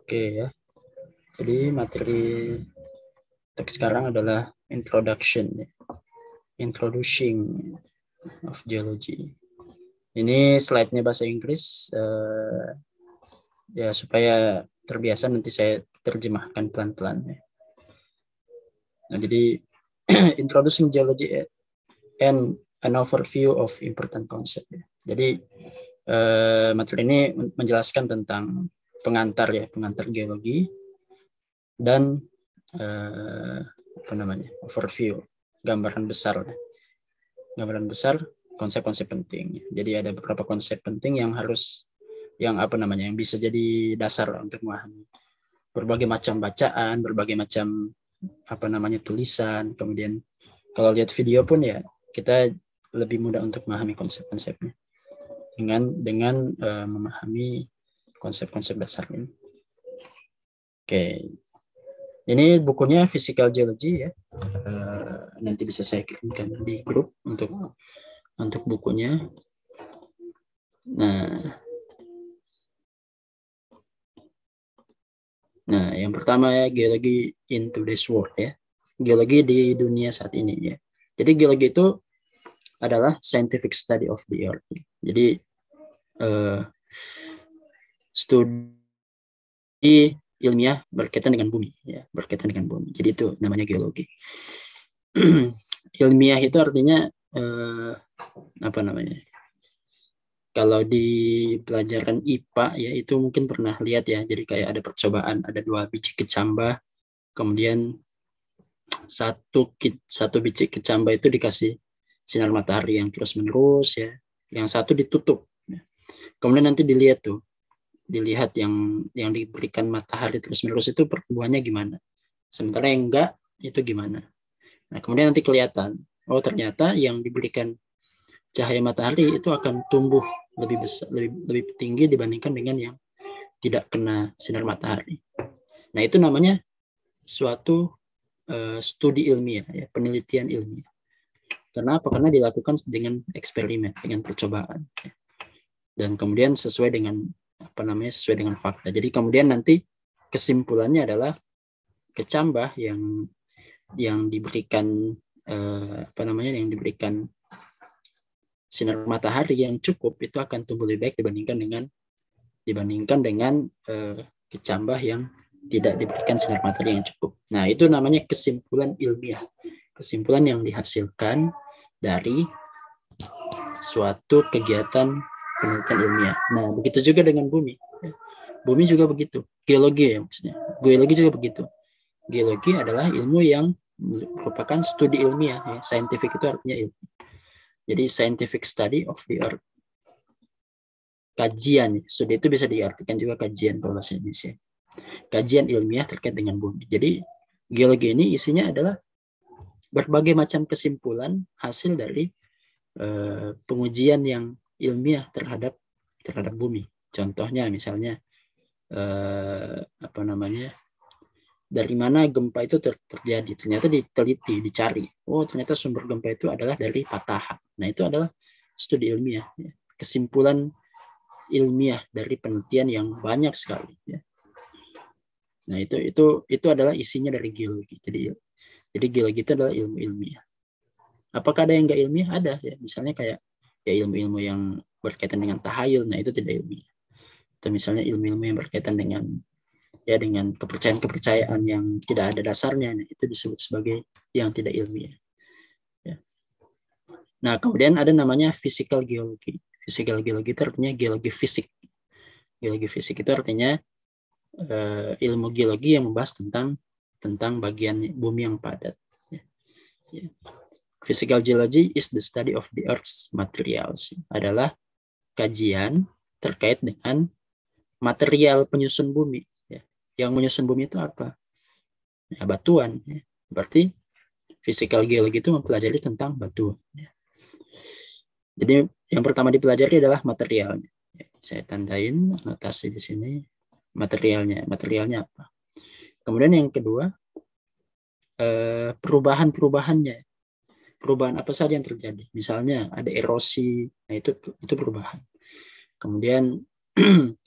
Oke ya. Jadi materi untuk sekarang adalah introduction, introducing of geology. Ini slide-nya bahasa Inggris, ya supaya terbiasa nanti saya terjemahkan pelan-pelan. Nah, jadi introducing geology and an overview of important concept. Jadi materi ini menjelaskan tentang pengantar geologi dan overview, gambaran besar konsep-konsep penting. Jadi ada beberapa konsep penting yang bisa jadi dasar untuk memahami berbagai macam bacaan, berbagai macam tulisan. Kemudian kalau lihat video pun ya kita lebih mudah untuk memahami konsep-konsepnya dengan memahami konsep-konsep dasar ini. Oke. Ini bukunya Physical Geology ya. Nanti bisa saya kirimkan di grup untuk bukunya. Nah, yang pertama ya, geologi in today's world ya. Geologi di dunia saat ini ya. Jadi geologi itu adalah scientific study of the earth. Jadi studi ilmiah berkaitan dengan bumi ya, Jadi itu namanya geologi. Ilmiah itu artinya kalau di pelajaran IPA ya itu mungkin pernah lihat ya. Jadi kayak ada percobaan, ada 2 biji kecambah, kemudian satu biji kecambah itu dikasih sinar matahari yang terus menerus ya, yang satu ditutup. Kemudian nanti dilihat yang diberikan matahari terus menerus itu pertumbuhannya gimana, sementara yang enggak itu gimana. Nah kemudian nanti kelihatan, oh ternyata yang diberikan cahaya matahari itu akan tumbuh lebih besar, lebih tinggi dibandingkan dengan yang tidak kena sinar matahari. Nah itu namanya suatu studi ilmiah ya, penelitian ilmiah. Kenapa? Karena dilakukan dengan eksperimen, dengan percobaan. Dan kemudian sesuai dengan fakta. Jadi kemudian nanti kesimpulannya adalah kecambah yang diberikan yang diberikan sinar matahari yang cukup itu akan tumbuh lebih baik dibandingkan dengan kecambah yang tidak diberikan sinar matahari yang cukup. Nah, itu namanya kesimpulan ilmiah. Kesimpulan yang dihasilkan dari suatu kegiatan penelitian ilmiah. Nah, begitu juga dengan bumi. Bumi juga begitu. Geologi ya maksudnya. Geologi juga begitu. Geologi adalah ilmu yang merupakan studi ilmiah. Ya. Scientific itu artinya ilmu. Jadi scientific study of the earth. Kajian. Studi itu bisa diartikan juga kajian kalau bahasa Indonesia. Kajian ilmiah terkait dengan bumi. Jadi geologi ini isinya adalah berbagai macam kesimpulan hasil dari pengujian yang ilmiah terhadap bumi. Contohnya misalnya dari mana gempa itu terjadi. Ternyata diteliti, dicari. Oh, ternyata sumber gempa itu adalah dari patahan. Nah, itu adalah studi ilmiah. Ya. Kesimpulan ilmiah dari penelitian yang banyak sekali. Ya. Nah, itu adalah isinya dari geologi. Jadi geologi itu adalah ilmu ilmiah. Apakah ada yang enggak ilmiah? Ada ya. Misalnya kayak ya ilmu-ilmu yang berkaitan dengan tahayul, nah itu tidak ilmiah. Atau misalnya ilmu-ilmu yang berkaitan dengan kepercayaan-kepercayaan yang tidak ada dasarnya, nah itu disebut sebagai yang tidak ilmiah. Ya. Nah, kemudian ada namanya physical geology. Physical geology itu artinya geologi fisik. Geologi fisik itu artinya ilmu geologi yang membahas tentang bagian bumi yang padat. Ya. Physical geology is the study of the earth's materials. Adalah kajian terkait dengan material penyusun bumi. Ya. Yang menyusun bumi itu apa? Ya, batuan. Ya. Berarti physical geology itu mempelajari tentang batuan. Ya. Jadi yang pertama dipelajari adalah materialnya. Ya, saya tandain notasi di sini. Materialnya apa? Kemudian yang kedua, perubahannya. Perubahan apa saja yang terjadi? Misalnya ada erosi, nah itu perubahan. Kemudian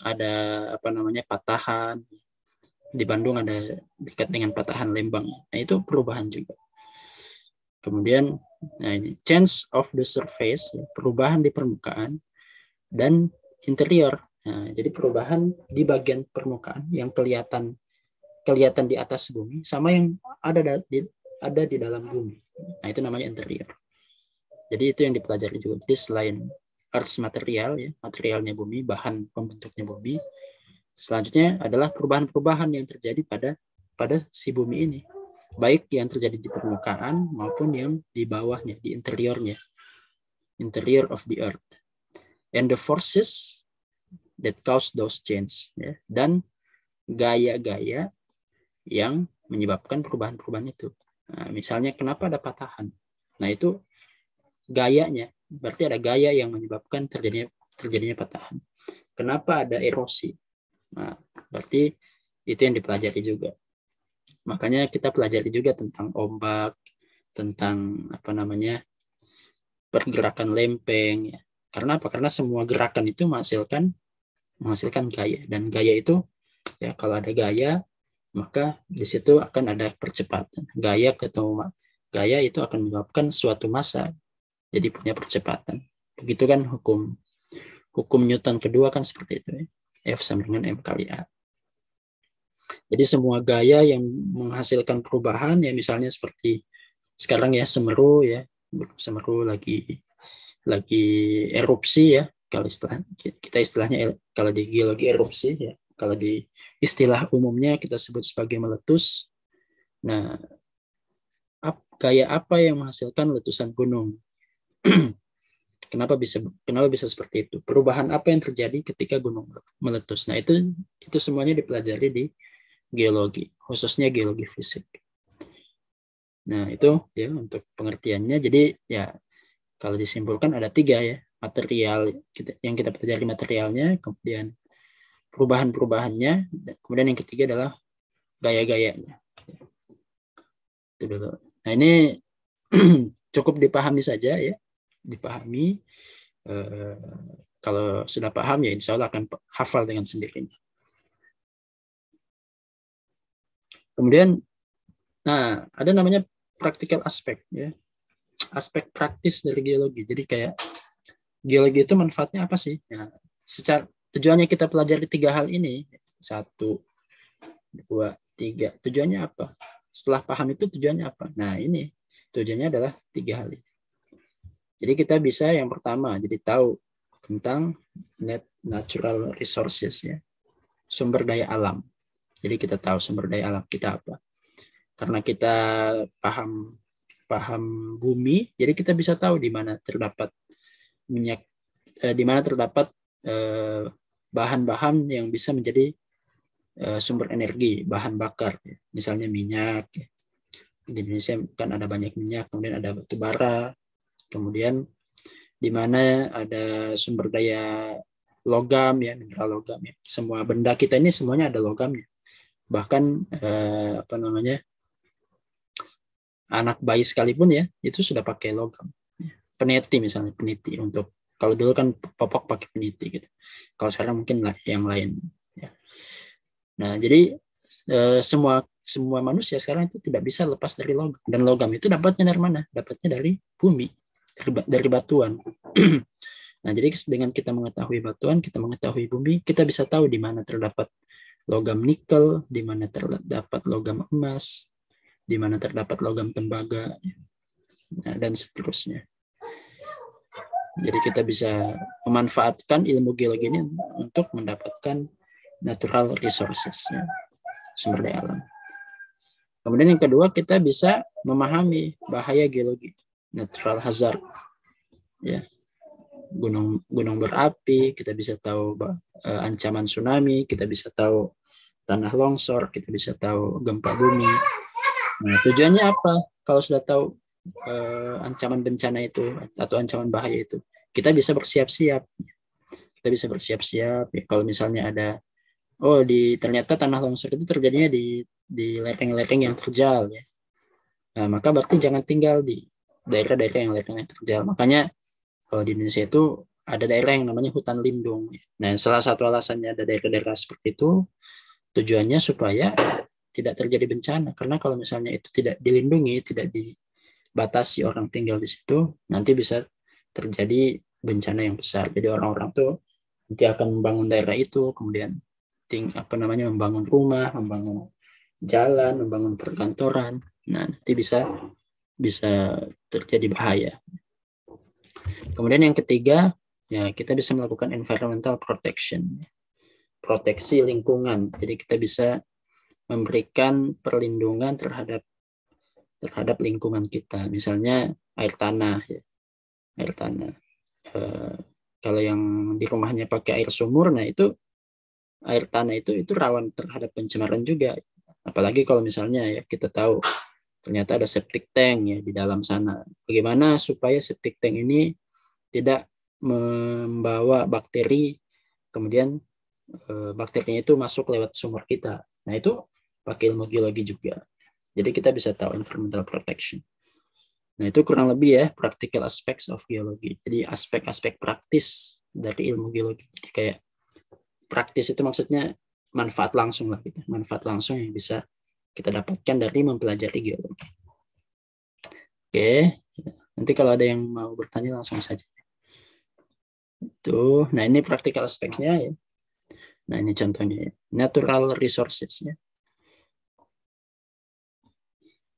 ada patahan, Di Bandung ada dekat dengan patahan Lembang. Nah, itu perubahan juga. Kemudian, nah ini change of the surface, perubahan di permukaan dan interior. Nah, jadi perubahan di bagian permukaan yang kelihatan di atas bumi sama yang ada di dalam bumi. Nah, itu namanya interior. Jadi itu yang dipelajari juga. Jadi selain earth material, ya, materialnya bumi, bahan pembentuknya bumi, selanjutnya adalah perubahan-perubahan yang terjadi pada si bumi ini, baik yang terjadi di permukaan maupun yang di bawahnya, di interiornya, interior of the earth, and the forces that cause those change, ya, dan gaya-gaya yang menyebabkan perubahan-perubahan itu. Nah, misalnya kenapa ada patahan? Nah, itu gayanya, berarti ada gaya yang menyebabkan terjadinya patahan. Kenapa ada erosi? Nah, berarti itu yang dipelajari juga. Makanya kita pelajari juga tentang ombak, tentang apa namanya pergerakan lempeng. Ya. Karena apa? Karena semua gerakan itu menghasilkan gaya, dan gaya itu ya kalau ada gaya maka di situ akan ada percepatan. Gaya itu akan menyebabkan suatu massa jadi punya percepatan. Begitu kan hukum Newton kedua kan seperti itu ya. F sama dengan M kali A. Jadi semua gaya yang menghasilkan perubahan ya misalnya seperti sekarang ya Semeru lagi erupsi ya. Kalau istilahnya kalau di geologi erupsi ya. Kalau di istilah umumnya kita sebut sebagai meletus. Nah, gaya apa yang menghasilkan letusan gunung? Kenapa bisa seperti itu? Perubahan apa yang terjadi ketika gunung meletus? Nah, itu semuanya dipelajari di geologi, khususnya geologi fisik. Nah, itu ya untuk pengertiannya. Jadi ya kalau disimpulkan ada 3 ya, material yang kita pelajari materialnya, kemudian perubahan-perubahannya, kemudian yang ketiga adalah gaya-gayanya. Itu dulu. Nah, ini cukup dipahami saja ya, dipahami. Kalau sudah paham ya insya Allah akan hafal dengan sendirinya. Kemudian, nah ada namanya practical aspek ya, aspek praktis dari geologi. Jadi kayak geologi itu manfaatnya apa sih? Nah, secara tujuannya kita pelajari 3 hal ini, 1, 2, 3. Tujuannya apa? Setelah paham itu tujuannya apa? Nah ini tujuannya adalah 3 hal ini. Jadi kita bisa yang pertama jadi tahu tentang natural resources ya, sumber daya alam. Jadi kita tahu sumber daya alam kita apa. Karena kita paham bumi, jadi kita bisa tahu di mana terdapat minyak, di mana terdapat bahan-bahan yang bisa menjadi sumber energi, bahan bakar, ya. Misalnya minyak. Ya. Di Indonesia kan ada banyak minyak, kemudian ada batu bara, kemudian di mana ada sumber daya logam ya, mineral logam ya. Semua benda kita ini semuanya ada logamnya. Bahkan anak bayi sekalipun ya itu sudah pakai logam. Peniti misalnya, peniti untuk kalau dulu kan popok pakai peniti gitu. Kalau sekarang mungkin yang lain ya. Nah, jadi semua manusia sekarang itu tidak bisa lepas dari logam, dan logam itu dapatnya dari mana? Dapatnya dari bumi, dari batuan. Nah, jadi dengan kita mengetahui batuan, kita mengetahui bumi, kita bisa tahu di mana terdapat logam nikel, di mana terdapat logam emas, di mana terdapat logam tembaga, nah, dan seterusnya. Jadi kita bisa memanfaatkan ilmu geologi ini untuk mendapatkan natural resources, ya, sumber daya alam. Kemudian yang kedua, kita bisa memahami bahaya geologi, natural hazard, ya. Gunung berapi, kita bisa tahu ancaman tsunami, kita bisa tahu tanah longsor, kita bisa tahu gempa bumi. Nah, tujuannya apa? Kalau sudah tahu ancaman bencana itu atau ancaman bahaya itu, kita bisa bersiap-siap. Kita bisa bersiap-siap. Ya, kalau misalnya ada, ternyata tanah longsor itu terjadinya di lereng-lereng yang terjal, ya. Nah, maka berarti jangan tinggal di daerah-daerah yang lereng yang terjal. Makanya kalau di Indonesia itu ada daerah yang namanya hutan lindung. Nah, salah satu alasannya ada daerah-daerah seperti itu Tujuannya supaya tidak terjadi bencana, karena kalau misalnya itu tidak dilindungi, tidak dibatasi orang tinggal di situ, nanti bisa terjadi bencana yang besar. Jadi orang-orang tuh nanti akan membangun daerah itu, kemudian membangun rumah, membangun jalan, membangun perkantoran. Nah, nanti bisa terjadi bahaya. Kemudian yang ketiga, ya kita bisa melakukan environmental protection, proteksi lingkungan. Jadi kita bisa memberikan perlindungan terhadap lingkungan kita. Misalnya air tanah, ya. Air tanah. Kalau yang di rumahnya pakai air sumur, nah itu air tanah itu rawan terhadap pencemaran juga. Apalagi kalau misalnya ya kita tahu ternyata ada septic tank ya di dalam sana. Bagaimana supaya septic tank ini tidak membawa bakteri, kemudian bakterinya itu masuk lewat sumur kita. Nah itu pakai ilmu geologi juga. Jadi kita bisa tahu environmental protection. Nah itu kurang lebih ya practical aspects of geology. Jadi aspek-aspek praktis dari ilmu geologi. Jadi kayak praktis itu maksudnya manfaat langsung lah gitu. Manfaat langsung yang bisa kita dapatkan dari mempelajari geologi. Oke, nanti kalau ada yang mau bertanya langsung saja. Itu, nah ini practical aspeknya ya. Nah ini contohnya ya. Natural resources ya.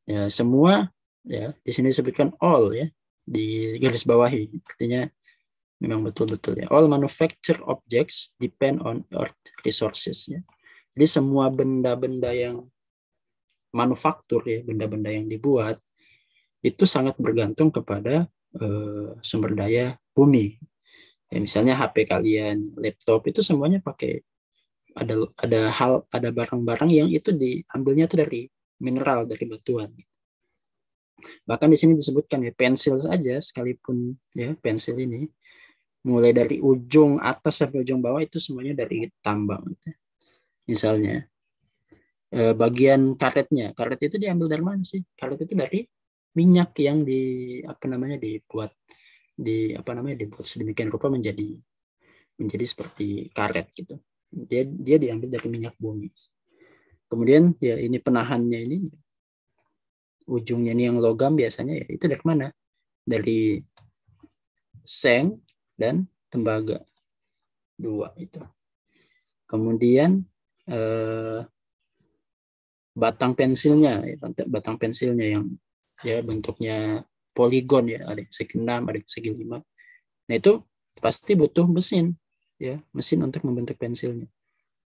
Ya semua ya di sini disebutkan all ya di garis bawahi, artinya memang betul-betul ya. All manufactured objects depend on earth resources ya. Jadi semua benda-benda yang manufaktur ya, benda-benda yang dibuat itu sangat bergantung kepada sumber daya bumi. Ya, misalnya HP kalian, laptop itu semuanya pakai ada barang-barang yang itu diambilnya itu dari mineral, dari batuan. Bahkan di sini disebutkan ya pensil saja sekalipun ya pensil ini mulai dari ujung atas sampai ujung bawah itu semuanya dari tambang. Misalnya bagian karetnya, karet itu diambil dari mana sih? Karet itu dari minyak yang dibuat sedemikian rupa menjadi seperti karet gitu. Dia diambil dari minyak bumi. Kemudian ya ini penahannya ini ujungnya ini yang logam biasanya ya itu dari mana? Dari seng dan tembaga, dua itu. Kemudian batang pensilnya yang ya bentuknya poligon ya, ada yang segi 6, ada yang segi 5. Nah itu pasti butuh mesin ya, mesin untuk membentuk pensilnya.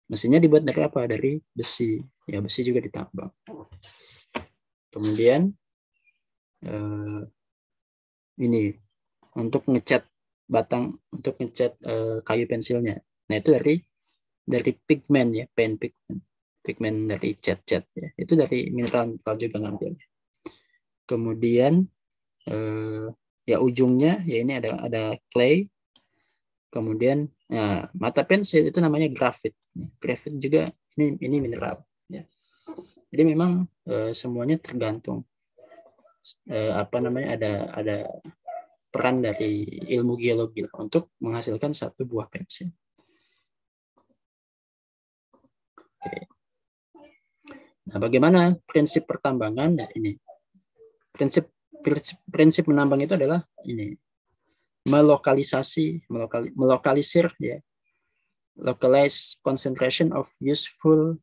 Mesinnya dibuat dari apa? Dari besi. Ya besi juga ditambang. Kemudian ini untuk ngecat kayu pensilnya. Nah itu dari pigmen ya, pigmen dari cat ya. Itu dari mineral juga ngambilnya. Kemudian ya ujungnya ya ini ada clay. Kemudian mata pensil itu namanya grafit. Grafit juga ini mineral ya. Jadi memang semuanya tergantung ada peran dari ilmu geologi untuk menghasilkan satu buah pensil. Oke. Nah, bagaimana prinsip pertambangan? Nah, ini prinsip menambang itu adalah ini melokalisir ya, localized concentration of useful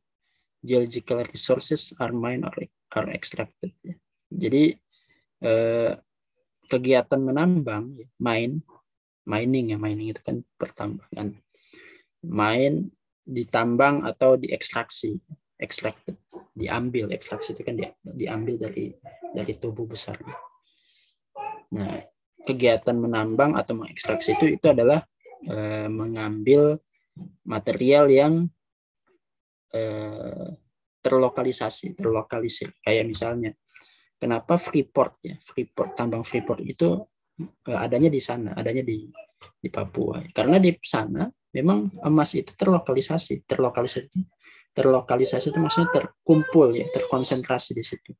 geological resources are mined or are extracted. Ya. Jadi kegiatan menambang, mining itu kan pertambangan. Ditambang atau diekstraksi, extracted, diambil, ekstraksi itu kan diambil dari tubuh besar. Nah, kegiatan menambang atau mengekstraksi itu adalah mengambil material yang terlokalisir. Kayak misalnya, kenapa Freeport tambang Freeport itu adanya di sana, adanya di Papua. Karena di sana memang emas itu terlokalisasi itu maksudnya terkumpul ya, terkonsentrasi di situ.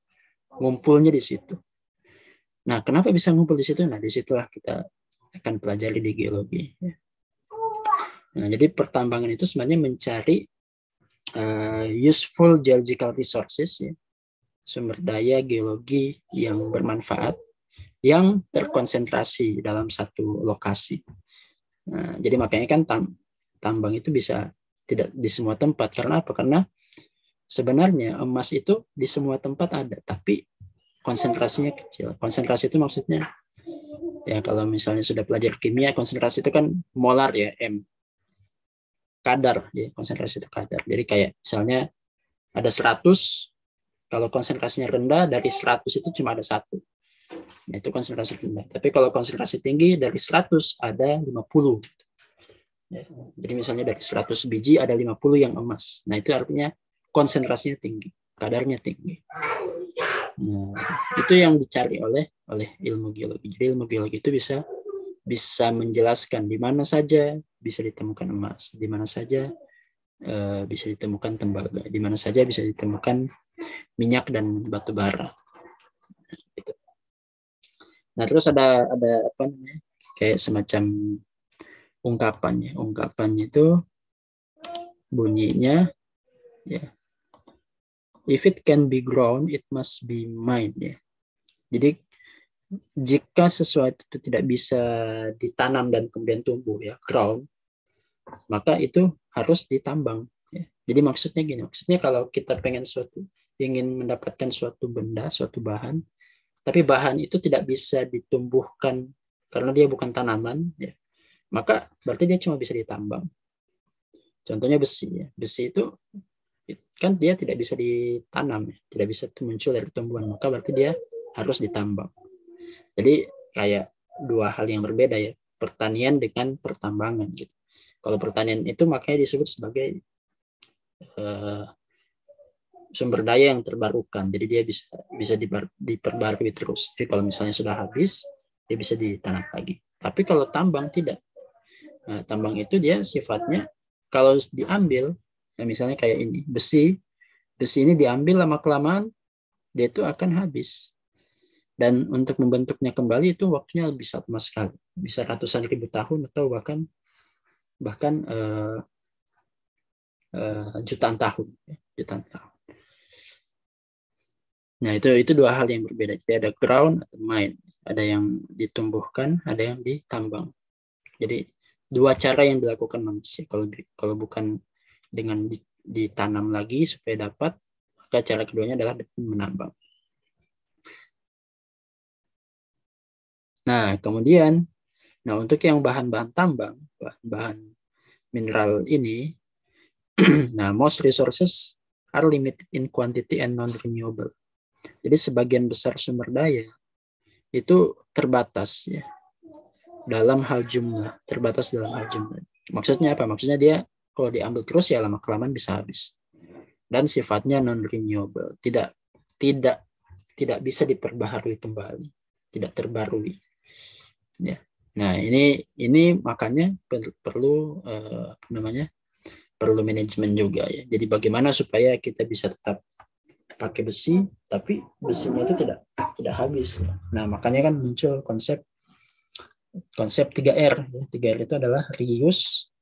Ngumpulnya di situ. Nah, kenapa bisa ngumpul di situ? Nah, disitulah kita akan pelajari di geologi. Nah, jadi pertambangan itu sebenarnya mencari useful geological resources, ya, sumber daya geologi yang bermanfaat yang terkonsentrasi dalam satu lokasi. Nah, jadi makanya kan tambang itu bisa tidak di semua tempat. Karena apa? Karena sebenarnya emas itu di semua tempat ada, tapi konsentrasinya kecil. Konsentrasi itu maksudnya, ya kalau misalnya sudah belajar kimia, konsentrasi itu kan molar ya, M. Kadar, ya, konsentrasi itu kadar. Jadi kayak misalnya ada 100, kalau konsentrasinya rendah, dari 100 itu cuma ada 1. Nah, itu konsentrasi rendah. Tapi kalau konsentrasi tinggi, dari 100 ada 50. Ya, jadi misalnya dari 100 biji ada 50 yang emas. Nah, itu artinya konsentrasinya tinggi, kadarnya tinggi. Nah, itu yang dicari oleh ilmu geologi. Jadi ilmu geologi itu bisa menjelaskan di mana saja bisa ditemukan emas, di mana saja bisa ditemukan tembaga, di mana saja bisa ditemukan minyak dan batu bara. Gitu. Nah, terus ada apa namanya? Kayak semacam ungkapannya. Ungkapannya itu bunyinya, ya, if it can be grown, it must be mined, ya. Jadi jika sesuatu itu tidak bisa ditanam dan kemudian tumbuh, ya, ground, maka itu harus ditambang. Ya. Jadi maksudnya gini, maksudnya kalau kita ingin mendapatkan suatu benda, suatu bahan, tapi bahan itu tidak bisa ditumbuhkan karena dia bukan tanaman, ya, maka berarti dia cuma bisa ditambang. Contohnya besi, ya. Besi itu kan dia tidak bisa ditanam, ya. Tidak bisa muncul dari tumbuhan, maka berarti dia harus ditambang. Jadi kayak dua hal yang berbeda, ya, pertanian dengan pertambangan gitu. Kalau pertanian itu makanya disebut sebagai sumber daya yang terbarukan. Jadi dia bisa diperbarui terus. Jadi kalau misalnya sudah habis, dia bisa ditanam lagi. Tapi kalau tambang tidak. Nah, tambang itu dia sifatnya kalau diambil, ya misalnya kayak ini, besi ini diambil lama-kelamaan, dia itu akan habis. Dan untuk membentuknya kembali itu waktunya lebih lama sekali. Bisa ratusan ribu tahun atau bahkan jutaan tahun. Jutaan tahun. Nah, itu dua hal yang berbeda. Jadi ada ground atau mine. Ada yang ditumbuhkan, ada yang ditambang. Jadi dua cara yang dilakukan manusia. Kalau bukan dengan ditanam lagi supaya dapat, maka cara keduanya adalah menambang. Nah, kemudian, untuk yang bahan-bahan tambang, bahan mineral ini, nah, most resources are limited in quantity and non-renewable. Jadi sebagian besar sumber daya itu terbatas, ya, dalam hal jumlah, terbatas dalam hal jumlah. Maksudnya apa? Maksudnya dia kalau diambil terus ya lama-kelamaan bisa habis. Dan sifatnya non-renewable, tidak bisa diperbaharui kembali, tidak terbarui. Ya. Nah, ini makanya perlu perlu manajemen juga, ya. Jadi bagaimana supaya kita bisa tetap pakai besi, tapi besinya itu tidak habis. Nah, makanya kan muncul konsep 3R. 3R itu adalah reuse,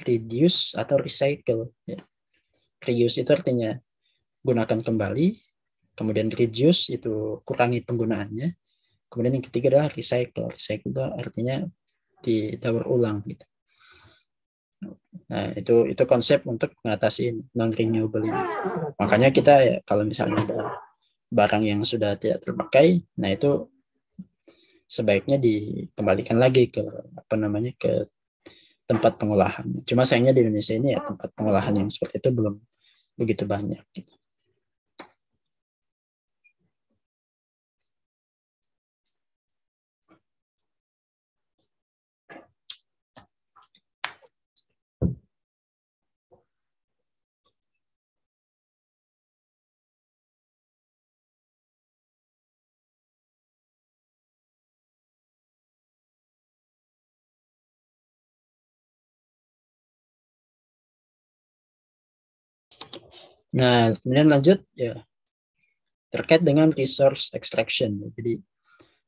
reduce, atau recycle. Ya. Reuse itu artinya gunakan kembali, kemudian reduce itu kurangi penggunaannya, kemudian yang ketiga adalah recycle. Recycle itu artinya didaur ulang gitu. Nah, itu konsep untuk mengatasi non renewable ini. Makanya kita, ya, kalau misalnya ada barang yang sudah tidak terpakai, nah itu sebaiknya dikembalikan lagi ke tempat pengolahan. Cuma sayangnya di Indonesia ini, ya, tempat pengolahan yang seperti itu belum begitu banyak gitu. Nah, kemudian lanjut, ya, terkait dengan resource extraction. Jadi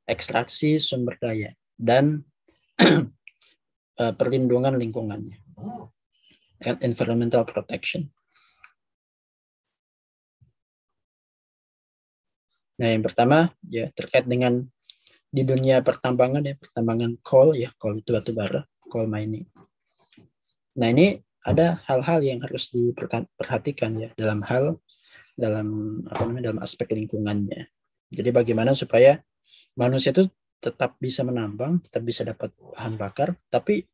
ekstraksi sumber daya dan perlindungan lingkungannya, environmental protection. Nah, yang pertama ya terkait dengan di dunia pertambangan ya, pertambangan coal ya, coal itu batu bara, coal mining. Nah, ini ada hal-hal yang harus diperhatikan ya dalam apa namanya dalam aspek lingkungannya. Jadi bagaimana supaya manusia itu tetap bisa menambang, tetap bisa dapat bahan bakar, tapi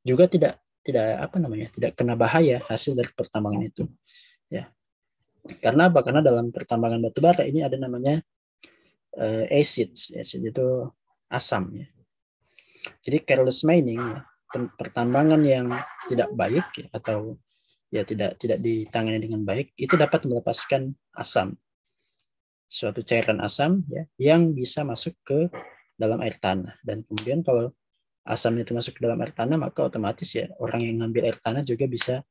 juga tidak apa namanya tidak kena bahaya hasil dari pertambangan itu. Ya, karena apa? Karena dalam pertambangan batu bara ini ada namanya acids. Acid itu asam ya. Jadi careless mining ya, pertambangan yang tidak baik ya, atau ya tidak ditangani dengan baik itu dapat melepaskan asam, suatu cairan asam ya yang bisa masuk ke dalam air tanah. Dan kemudian kalau asam itu masuk ke dalam air tanah, maka otomatis ya orang yang ngambil air tanah juga bisa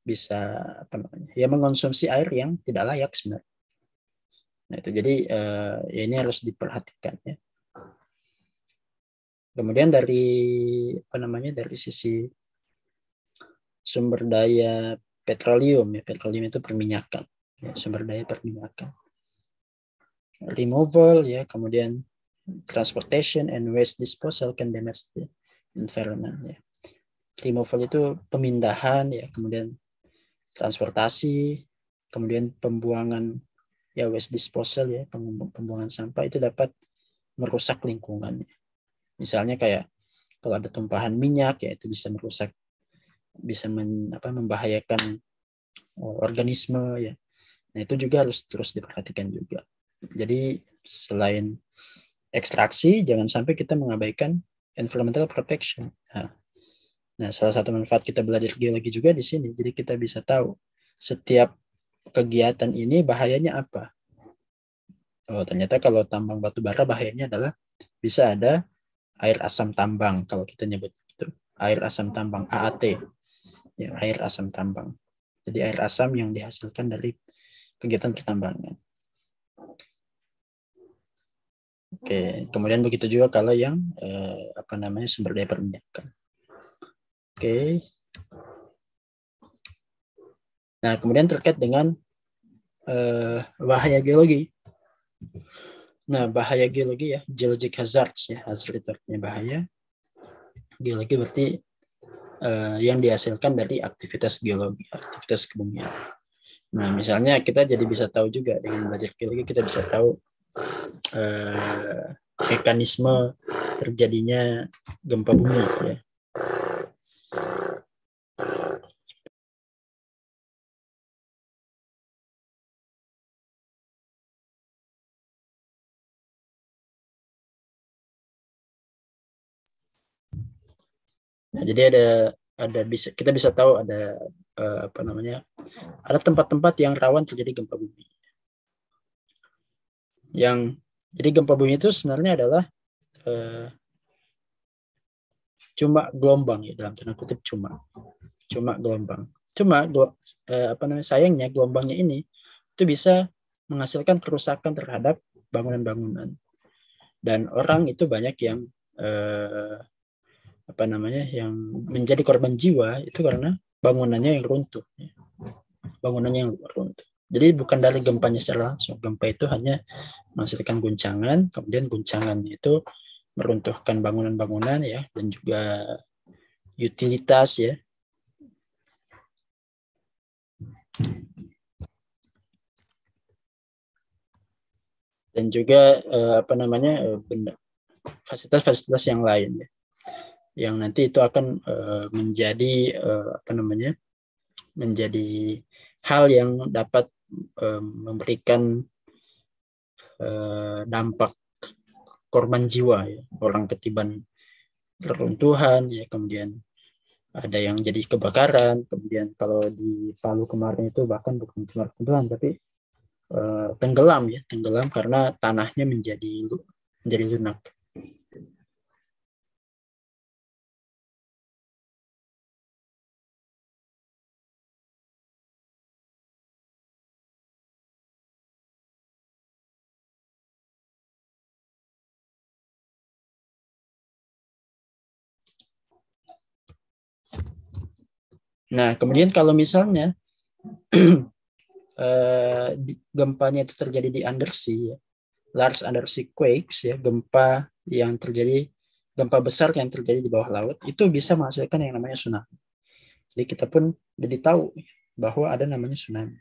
bisa apa namanya ya mengonsumsi air yang tidak layak sebenarnya. Nah itu jadi ya ini harus diperhatikan ya. Kemudian dari apa namanya dari sisi sumber daya petroleum ya, petroleum itu perminyakan ya, sumber daya perminyakan, removal ya, kemudian transportation and waste disposal can damage the environment ya. Removal itu pemindahan ya, kemudian transportasi, kemudian pembuangan ya, waste disposal ya, pembuangan sampah itu dapat merusak lingkungan. Misalnya kayak kalau ada tumpahan minyak ya itu bisa merusak, bisa membahayakan organisme ya. Nah itu juga harus terus diperhatikan juga. Jadi selain ekstraksi, jangan sampai kita mengabaikan environmental protection. Nah, salah satu manfaat kita belajar geologi juga di sini. Jadi kita bisa tahu setiap kegiatan ini bahayanya apa. Oh, ternyata kalau tambang batu bara bahayanya adalah bisa ada air asam tambang, kalau kita nyebut itu. Air asam tambang, AAT. Ya, air asam tambang. Jadi air asam yang dihasilkan dari kegiatan pertambangan. Oke, kemudian begitu juga kalau yang sumber daya perminyakan. Oke. Nah, kemudian terkait dengan bahaya geologi. Nah, bahaya geologi ya, geologic hazards ya, hazard itu artinya bahaya. Geologi berarti yang dihasilkan dari aktivitas geologi, aktivitas kebumian. Nah, misalnya kita jadi bisa tahu juga dengan belajar geologi, kita bisa tahu mekanisme terjadinya gempa bumi ya. Nah, jadi ada kita bisa tahu ada ada tempat-tempat yang rawan terjadi gempa bumi. Jadi gempa bumi itu sebenarnya adalah cuma gelombang ya, dalam tanda kutip cuma gelombang. Sayangnya gelombangnya ini itu bisa menghasilkan kerusakan terhadap bangunan-bangunan, dan orang itu banyak yang yang menjadi korban jiwa itu karena bangunannya yang runtuh. Jadi bukan dari gempanya secara langsung. Gempa itu hanya menghasilkan guncangan, kemudian guncangannya itu meruntuhkan bangunan-bangunan ya, dan juga utilitas ya. Dan juga fasilitas-fasilitas yang lain ya, yang nanti itu akan menjadi menjadi hal yang dapat memberikan dampak korban jiwa ya, orang ketiban reruntuhan ya, kemudian ada yang jadi kebakaran, kemudian kalau di Palu kemarin itu bahkan bukan cuma reruntuhan tapi tenggelam karena tanahnya menjadi lunak. Nah, kemudian kalau misalnya gempanya itu terjadi di undersea, ya, large undersea quakes, ya, gempa besar yang terjadi di bawah laut, itu bisa menghasilkan yang namanya tsunami. Jadi kita pun jadi tahu bahwa ada namanya tsunami.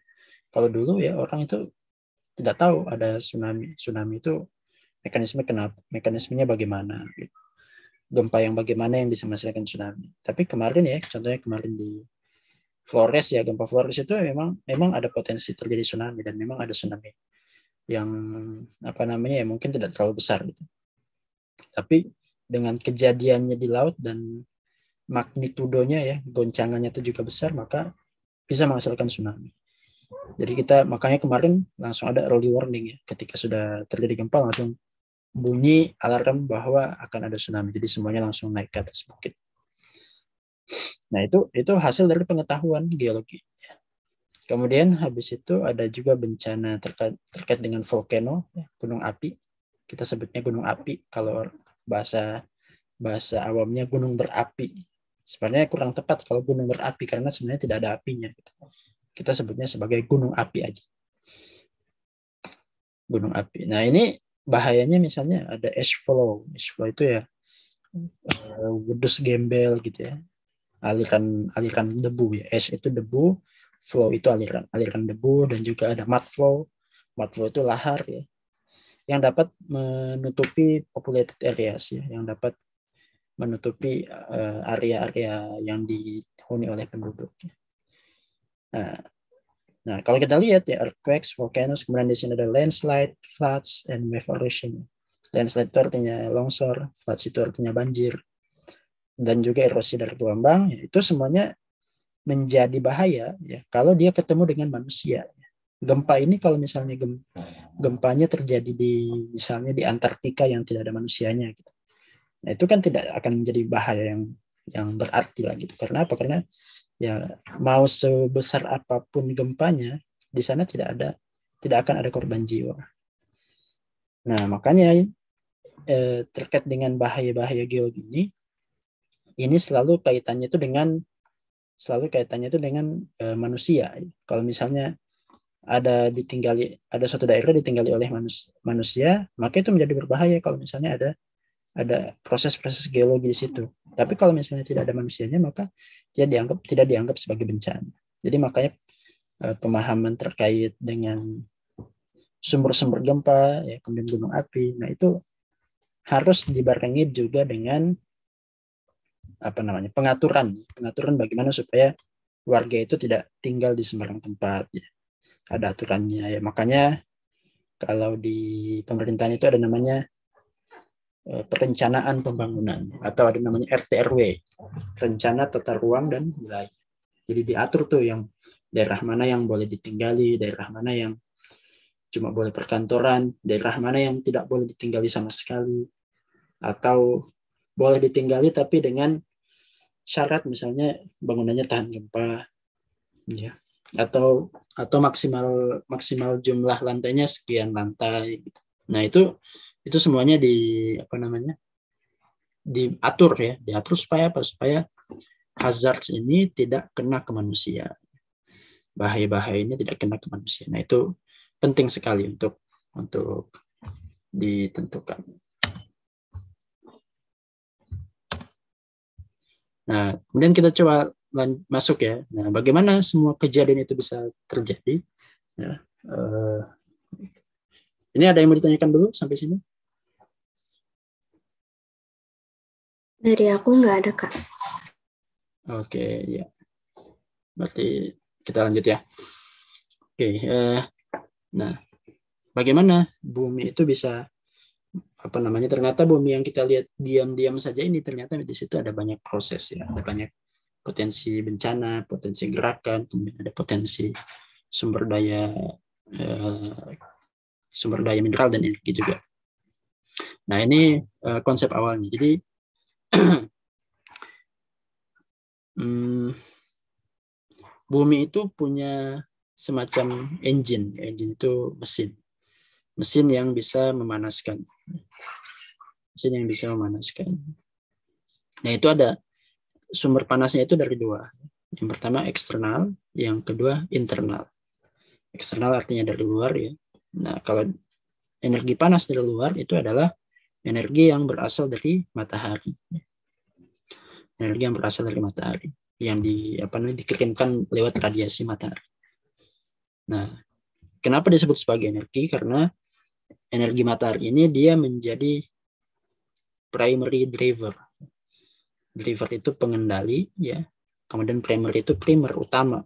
Kalau dulu ya orang itu tidak tahu ada tsunami. Tsunami itu mekanismenya bagaimana, gitu. Gempa yang bagaimana yang bisa menghasilkan tsunami. Tapi kemarin ya, contohnya kemarin di Flores ya, gempa Flores itu memang ada potensi terjadi tsunami, dan memang ada tsunami yang ya mungkin tidak terlalu besar gitu. Tapi dengan kejadiannya di laut dan magnitudonya ya, goncangannya itu juga besar, maka bisa menghasilkan tsunami. Jadi makanya kemarin langsung ada early warning ya, ketika sudah terjadi gempa langsung bunyi alarm bahwa akan ada tsunami. Jadi semuanya langsung naik ke atas bukit. Nah, itu hasil dari pengetahuan geologi. Kemudian habis itu ada juga bencana terkait dengan volcano, gunung api. Kita sebutnya gunung api, kalau bahasa awamnya gunung berapi. Sebenarnya kurang tepat kalau gunung berapi, karena sebenarnya tidak ada apinya. Kita sebutnya sebagai gunung api aja. Gunung api. Nah, ini bahayanya misalnya ada ash flow. Ash flow itu ya wedus gembel gitu ya. Aliran debu ya. Ash itu debu, flow itu aliran debu, dan juga ada mud flow. Mud flow itu lahar ya, yang dapat menutupi populated areas ya, yang dapat menutupi area-area yang dihuni oleh penduduk. Nah, kalau kita lihat ya, earthquakes, volcanoes, kemudian di sini ada landslide, floods, and wave erosion. Landslide itu artinya longsor, floods itu artinya banjir, dan juga erosi dari gelombang. Itu semuanya menjadi bahaya ya kalau dia ketemu dengan manusia. Gempa ini kalau misalnya gempanya terjadi misalnya di Antartika yang tidak ada manusianya gitu. Nah, itu kan tidak akan menjadi bahaya yang berarti lah gitu. Karena apa? Karena ya mau sebesar apapun gempanya, di sana tidak akan ada korban jiwa. Nah, makanya terkait dengan bahaya-bahaya geologi ini selalu kaitannya itu dengan manusia. Kalau misalnya ada suatu daerah ditinggali oleh manusia, maka itu menjadi berbahaya kalau misalnya ada proses-proses geologi di situ. Tapi kalau misalnya tidak ada manusianya, maka dia tidak dianggap sebagai bencana. Jadi makanya pemahaman terkait dengan sumber-sumber gempa, ya, kemudian gunung api, nah itu harus dibarengi juga dengan pengaturan bagaimana supaya warga itu tidak tinggal di sembarang tempat. Ya. Ada aturannya ya. Makanya kalau di pemerintahan itu ada namanya perencanaan pembangunan, atau ada namanya RT/RW, rencana tata ruang dan wilayah. Jadi diatur tuh yang daerah mana yang boleh ditinggali, daerah mana yang cuma boleh perkantoran, daerah mana yang tidak boleh ditinggali sama sekali, atau boleh ditinggali tapi dengan syarat misalnya bangunannya tahan gempa, ya, atau maksimal jumlah lantainya sekian lantai. Nah, itu semuanya diatur supaya hazards ini tidak kena ke manusia, bahaya ini tidak kena ke manusia. Nah, itu penting sekali untuk ditentukan. Nah, kemudian kita coba masuk ya. Nah, bagaimana semua kejadian itu bisa terjadi? Ya, ini ada yang mau ditanyakan dulu sampai sini? Dari aku nggak ada, Kak. Oke, ya. Berarti kita lanjut ya. Oke, nah, bagaimana bumi itu bisa ternyata bumi yang kita lihat diam-diam saja ini ternyata di situ ada banyak proses ya, ada banyak potensi bencana, potensi gerakan, kemudian ada potensi sumber daya mineral dan energi juga. Nah, ini konsep awalnya. Jadi bumi itu punya semacam engine. Engine itu mesin yang bisa memanaskan. Nah, itu ada sumber panasnya itu dari dua. Yang pertama eksternal, yang kedua internal. Eksternal artinya dari luar ya. Nah, kalau energi panas dari luar itu adalah energi yang berasal dari matahari. Energi yang berasal dari matahari yang dikirimkan lewat radiasi matahari. Nah, kenapa disebut sebagai energi? Karena energi matahari ini dia menjadi primary driver. Driver itu pengendali, ya. Kemudian primary itu primer, utama.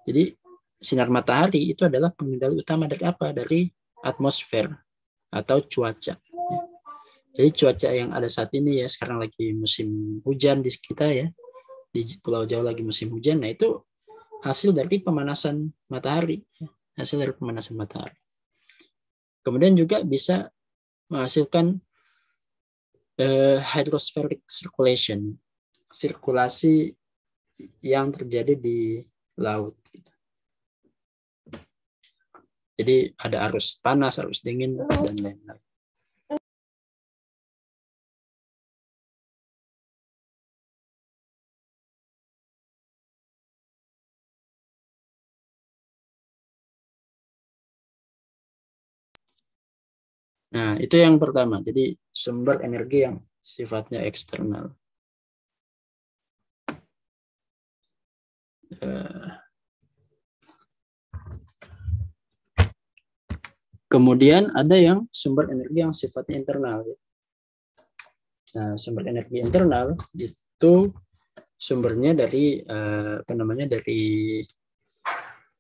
Jadi sinar matahari itu adalah pengendali utama dari apa? Dari atmosfer atau cuaca. Jadi cuaca yang ada saat ini ya, sekarang lagi musim hujan di kita ya, di Pulau Jawa lagi musim hujan. Nah itu hasil dari pemanasan matahari, hasil dari pemanasan matahari. Kemudian juga bisa menghasilkan hydrospheric circulation, sirkulasi yang terjadi di laut. Jadi ada arus panas, arus dingin, dan lain-lain. Nah, itu yang pertama. Jadi sumber energi yang sifatnya eksternal. Kemudian ada yang sumber energi yang sifatnya internal. Nah, sumber energi internal itu sumbernya dari dari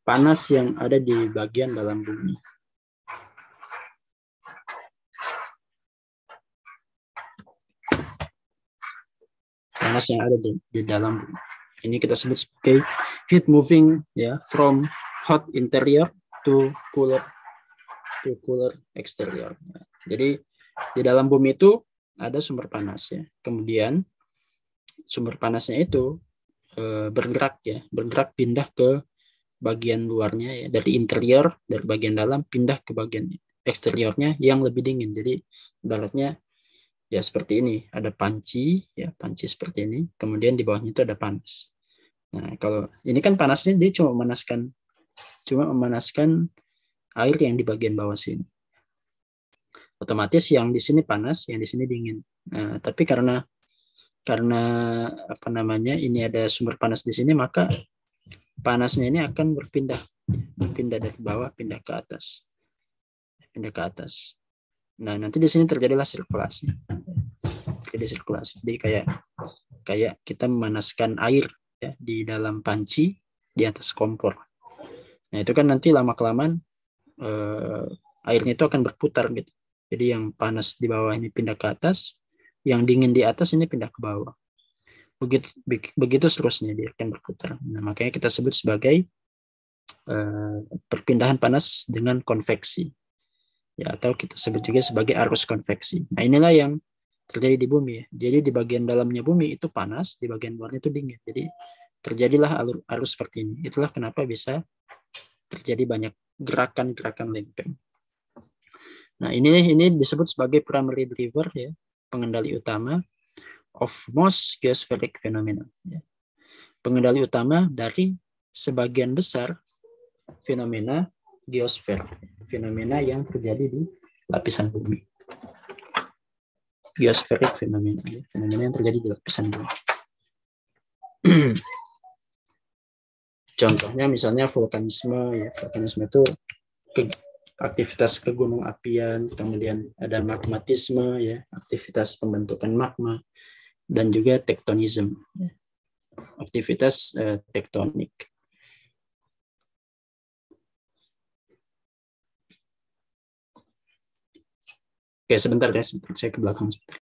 panas yang ada di bagian dalam bumi. Panas yang ada di dalam bumi. Ini kita sebut sebagai heat moving ya, from hot interior to cooler exterior. Jadi di dalam bumi itu ada sumber panas ya. Kemudian sumber panasnya itu bergerak pindah ke bagian luarnya ya, dari interior, dari bagian dalam pindah ke bagian eksteriornya yang lebih dingin. Jadi ibaratnya ya seperti ini, ada panci seperti ini, kemudian di bawahnya itu ada panas. Nah, kalau ini kan panasnya dia cuma memanaskan air yang di bagian bawah sini. Otomatis yang di sini panas, yang di sini dingin. Nah, tapi karena ini ada sumber panas di sini, maka panasnya ini akan berpindah dari bawah pindah ke atas. Nah, nanti di sini terjadilah sirkulasi. Jadi kayak kita memanaskan air ya di dalam panci di atas kompor. Nah, itu kan nanti lama-kelamaan airnya itu akan berputar gitu. Jadi yang panas di bawah ini pindah ke atas, yang dingin di atas ini pindah ke bawah. Begitu seterusnya dia akan berputar. Nah, makanya kita sebut sebagai perpindahan panas dengan konveksi. Ya, atau kita sebut juga sebagai arus konveksi. Nah, inilah yang terjadi di bumi ya. Jadi di bagian dalamnya bumi itu panas, di bagian luarnya itu dingin. Jadi terjadilah arus seperti ini. Itulah kenapa bisa terjadi banyak gerakan-gerakan lempeng. Nah, ini disebut sebagai primary driver ya, pengendali utama of most geospheric phenomena. Ya. Pengendali utama dari sebagian besar fenomena geosfer, fenomena yang terjadi di lapisan bumi. Geospheric fenomena yang terjadi di lapisan bumi. Contohnya misalnya vulkanisme ya, vulkanisme itu aktivitas kegunung apian, kemudian ada magmatisme ya, aktivitas pembentukan magma, dan juga tektonisme ya, aktivitas tektonik. Oke, sebentar ya, saya ke belakang sebentar.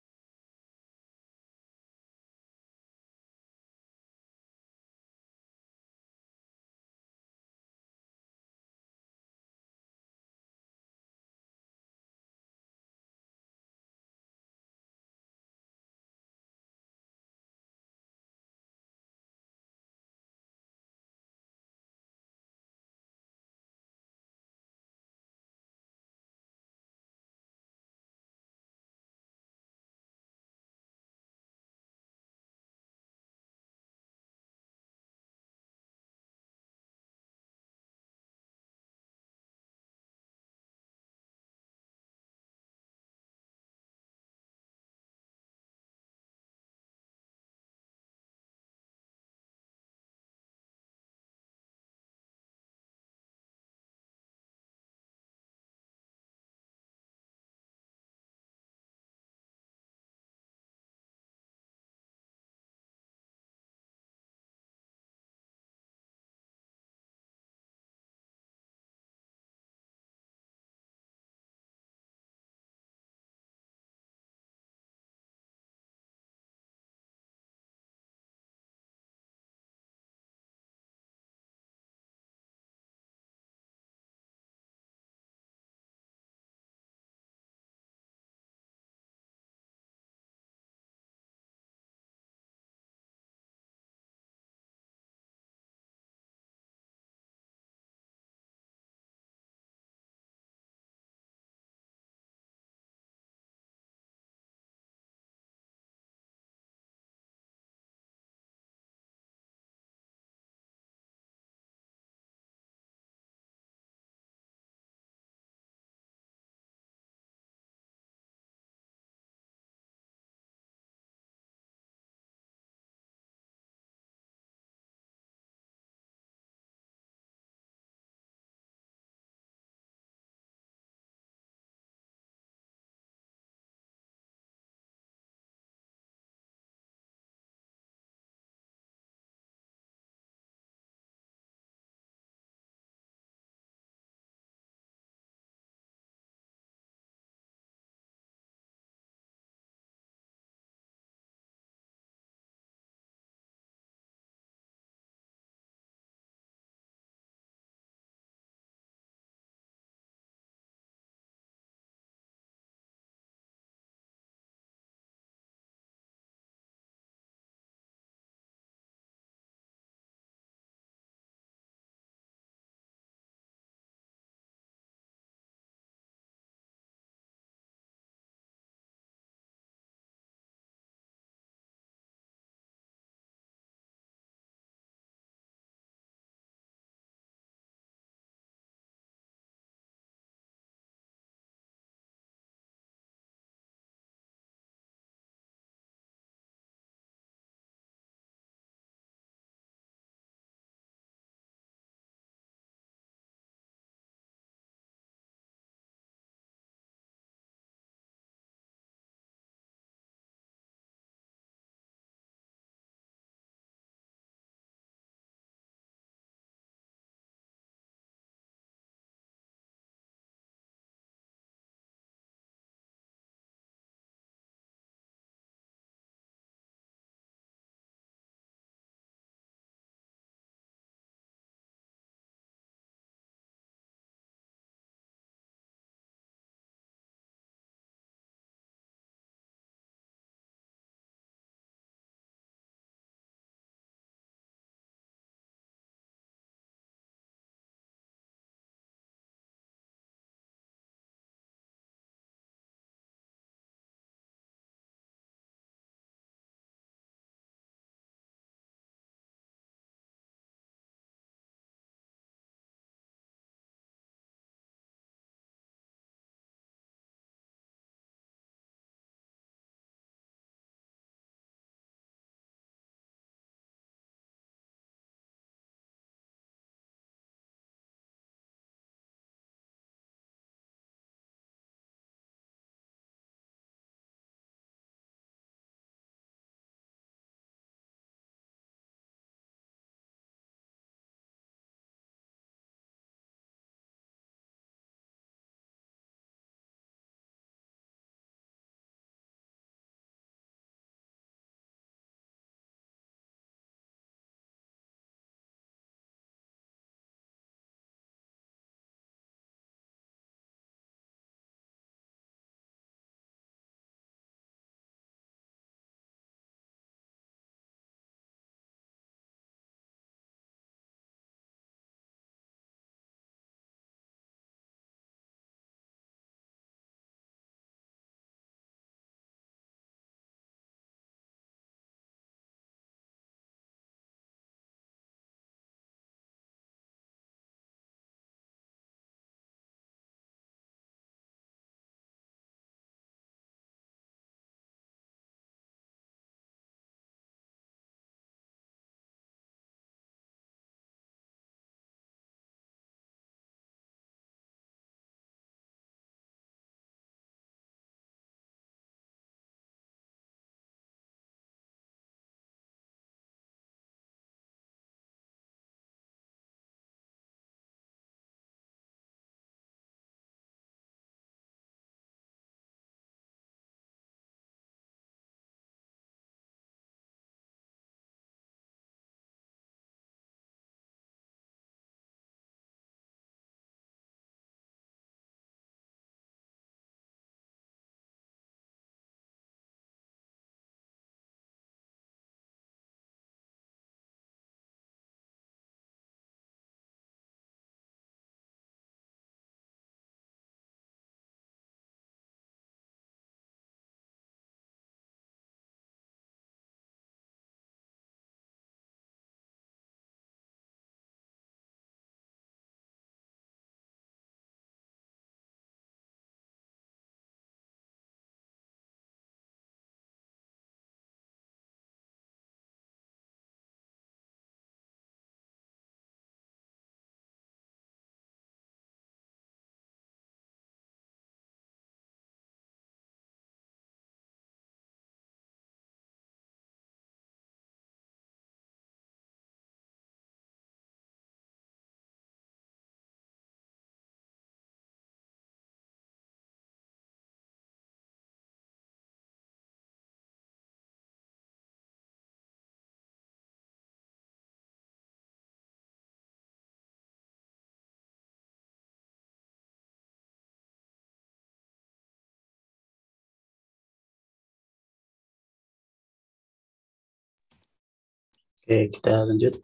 Oke, kita lanjut.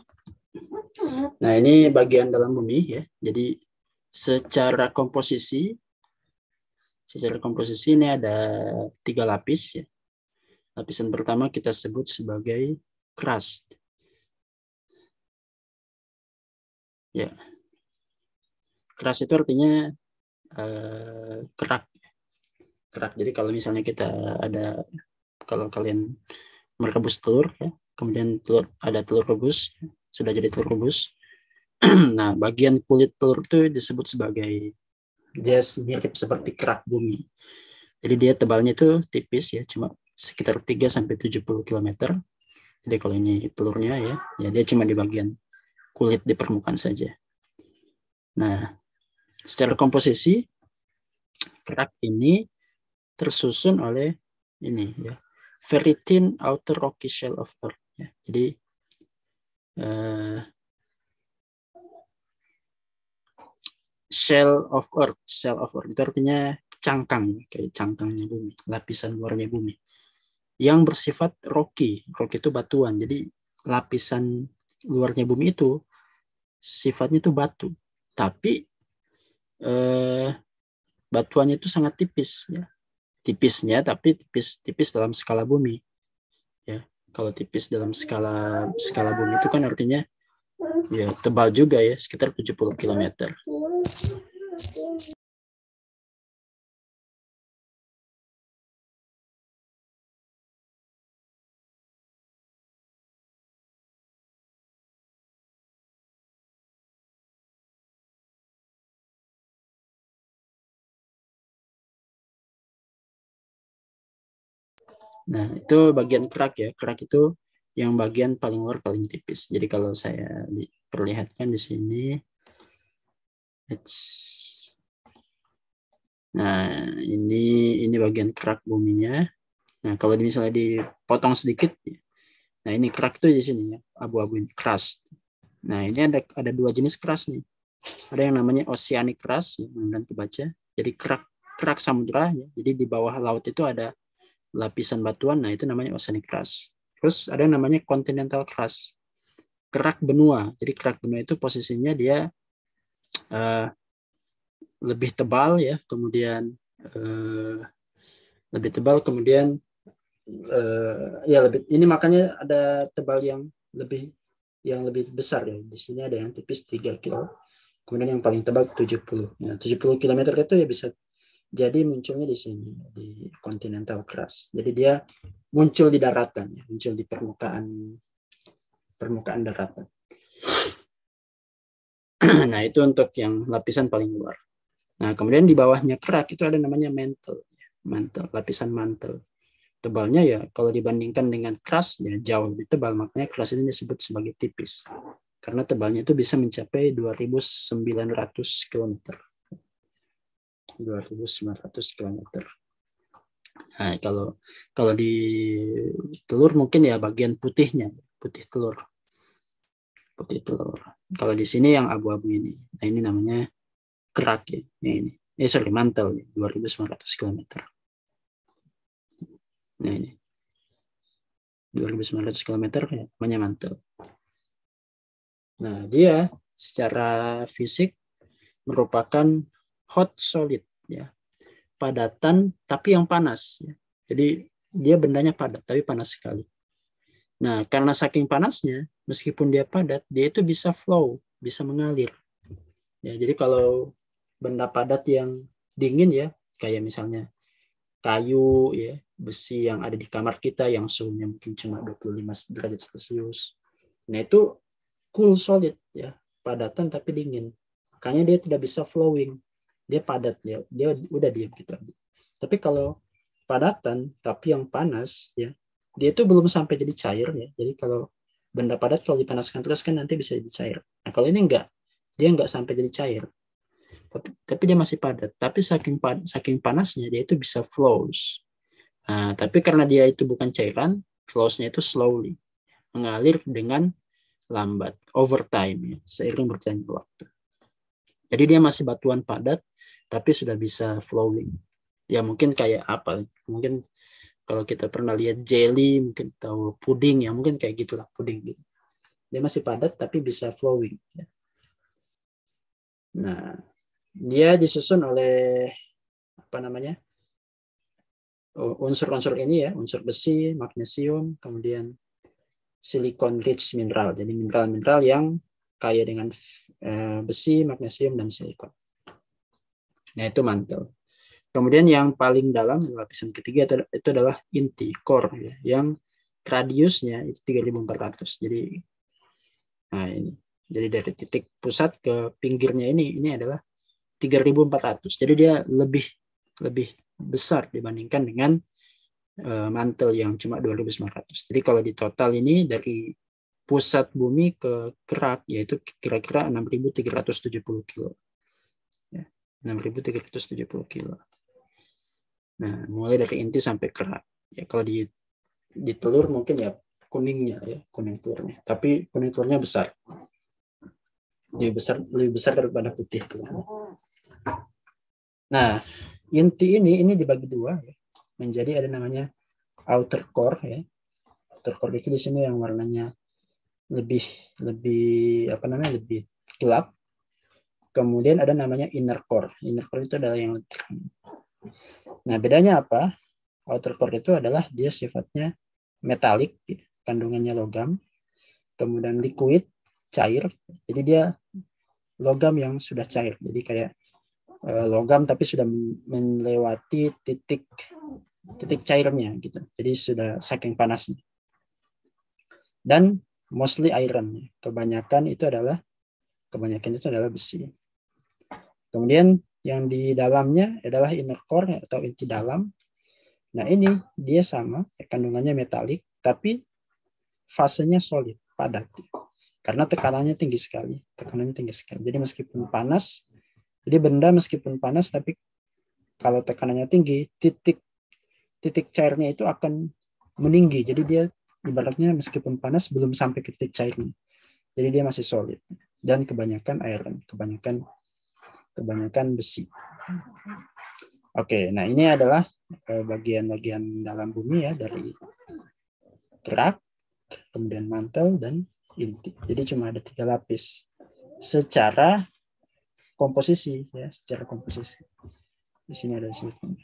Nah, ini bagian dalam bumi ya. Jadi secara komposisi ini ada 3 lapis ya. Lapisan pertama kita sebut sebagai crust. Ya, crust itu artinya kerak. Kerak. Jadi kalau misalnya kalau kalian merebus telur ya, kemudian ada telur rebus, sudah jadi telur rebus. Nah, bagian kulit telur itu disebut sebagai, dia mirip seperti kerak bumi. Jadi dia tebalnya itu tipis ya, cuma sekitar 3-70 km. Jadi kalau ini telurnya ya dia cuma di bagian kulit di permukaan saja. Nah, secara komposisi kerak ini tersusun oleh ini ya, very thin outer rocky shell of Earth. Ya. Jadi shell of Earth itu artinya cangkang, kayak cangkangnya bumi, lapisan luarnya bumi, yang bersifat rocky. Rocky itu batuan. Jadi lapisan luarnya bumi itu sifatnya itu batu, tapi batuannya itu sangat tipis ya. Tipisnya tapi tipis dalam skala bumi ya. Kalau tipis dalam skala bumi itu kan artinya ya tebal juga ya, sekitar 70 km. Nah, itu bagian kerak ya. Kerak itu yang bagian paling luar paling tipis. Jadi kalau saya perlihatkan di sini, nah ini bagian kerak buminya. Nah, kalau misalnya dipotong sedikit, nah ini kerak itu di sini ya, abu-abu ini crust. Nah, ini ada 2 jenis crust nih. Ada yang namanya oceanic crust, ya, mudah-mudahan kebaca. Jadi kerak samudra ya. Jadi di bawah laut itu ada lapisan batuan, nah itu namanya oceanic crust. Terus ada yang namanya continental crust, kerak benua. Jadi kerak benua itu posisinya dia lebih tebal ya, kemudian lebih tebal, kemudian ya lebih, ini makanya ada tebal yang lebih besar ya. Di sini ada yang tipis 3 kilo, kemudian yang paling tebal 70. Nah, 70 km itu ya bisa jadi munculnya di sini di continental crust. Jadi dia muncul di daratan ya, muncul di permukaan daratan. Nah, itu untuk yang lapisan paling luar. Nah, kemudian di bawahnya kerak itu ada namanya mantle, lapisan mantle. Tebalnya ya kalau dibandingkan dengan crust ya jauh lebih tebal, makanya crust ini disebut sebagai tipis. Karena tebalnya itu bisa mencapai 2.900 km. 2.900 km. Nah, kalau di telur mungkin ya bagian putihnya, putih telur. Putih telur. Kalau di sini yang abu-abu ini. Nah, ini namanya kerak ya. Ini. Sorry, mantel ya, 2.900 km. Nah, ini. 2.900 km ya, namanya mantel. Nah, dia secara fisik merupakan hot solid ya. Padatan tapi yang panas ya. Jadi dia bendanya padat tapi panas sekali. Nah, karena saking panasnya, meskipun dia padat, dia itu bisa flow, bisa mengalir. Ya, jadi kalau benda padat yang dingin ya, kayak misalnya kayu ya, besi yang ada di kamar kita yang suhunya mungkin cuma 25 derajat Celcius. Nah, itu cool solid ya, padatan tapi dingin. Makanya dia tidak bisa flowing. Dia padat ya, dia udah diam gitu. Tapi kalau padatan tapi yang panas ya, dia itu belum sampai jadi cair ya. Jadi kalau benda padat kalau dipanaskan terus kan nanti bisa jadi cair. Nah, kalau ini enggak, dia enggak sampai jadi cair. Tapi dia masih padat. Tapi saking panasnya dia itu bisa flows. Nah, tapi karena dia itu bukan cairan, flowsnya itu slowly, mengalir dengan lambat, over time ya, seiring berjalannya waktu. Jadi dia masih batuan padat, tapi sudah bisa flowing. Ya mungkin kayak apa? Mungkin kalau kita pernah lihat jelly, mungkin tahu puding ya, mungkin kayak gitulah puding gitu. Dia masih padat tapi bisa flowing. Nah, dia disusun oleh apa namanya? Unsur-unsur ini ya, unsur besi, magnesium, kemudian silicon rich mineral. Jadi mineral-mineral yang kaya dengan besi, magnesium, dan silikon. Nah, itu mantel. Kemudian yang paling dalam, lapisan ketiga itu adalah inti, core, ya, yang radiusnya itu 3.400. Jadi, nah ini. Jadi dari titik pusat ke pinggirnya ini adalah 3.400. Jadi dia lebih besar dibandingkan dengan mantel yang cuma 2.900. Jadi kalau di total ini dari pusat bumi ke kerak yaitu kira-kira 6.370 kilo. Ya, 6.370 kilo. Nah, mulai dari inti sampai kerak. Ya, kalau di telur mungkin ya kuningnya ya, kuning telurnya. Tapi kuning telurnya besar. Lebih besar daripada putih telurnya. Nah, inti ini dibagi dua ya. Menjadi ada namanya outer core ya. Outer core itu di sini yang warnanya lebih gelap. Kemudian ada namanya inner core. Inner core itu adalah yang terang. Nah, bedanya apa? Outer core itu adalah dia sifatnya metalik, kandungannya logam. Kemudian liquid, cair. Jadi dia logam yang sudah cair. Jadi kayak logam tapi sudah melewati titik cairnya gitu. Jadi sudah saking panasnya. Dan mostly iron. Kebanyakan itu adalah besi. Kemudian yang di dalamnya adalah inner core atau inti dalam. Nah, ini dia sama, kandungannya metalik, tapi fasenya solid, padat. Karena tekanannya tinggi sekali. Jadi meskipun panas, jadi benda meskipun panas, tapi kalau tekanannya tinggi, titik cairnya itu akan meninggi. Jadi dia ibaratnya meskipun panas belum sampai ke titik cairnya. Jadi dia masih solid. Dan kebanyakan iron, kebanyakan besi. Oke, nah ini adalah bagian-bagian dalam bumi ya, dari kerak, kemudian mantel, dan inti. Jadi cuma ada 3 lapis secara komposisi ya, secara komposisi. Di sini ada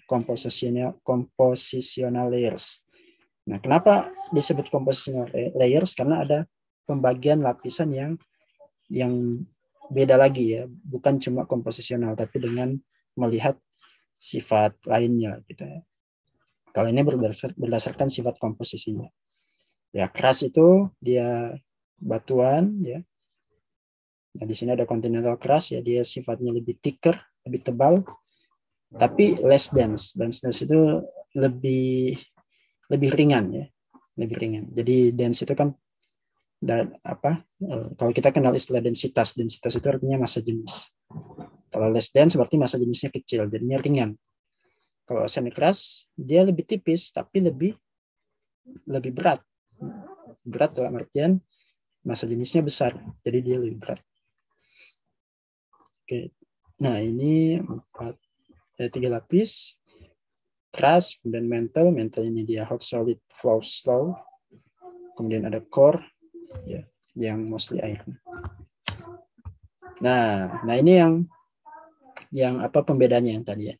compositional layers. Nah, kenapa disebut compositional layers? Karena ada pembagian lapisan yang beda lagi ya, bukan cuma komposisional tapi dengan melihat sifat lainnya gitu ya. Kalau ini berdasarkan sifat komposisinya. Ya, keras itu dia batuan ya. Nah, di sini ada continental keras ya, dia sifatnya lebih thicker, lebih tebal, tapi less dense. Denseness itu lebih ringan ya, lebih ringan. Jadi dense itu kan kalau kita kenal istilah densitas itu artinya massa jenis. Kalau less dense berarti massa jenisnya kecil, jadinya ringan. Kalau semi keras dia lebih tipis tapi lebih berat. Berat dalam artian massa jenisnya besar, jadi dia lebih berat. Oke. Nah, ini 3 lapis. Keras, kemudian mantle ini dia hot, solid, flow, slow. Kemudian ada core ya, yang mostly iron. Nah ini yang apa pembedanya yang tadi ya.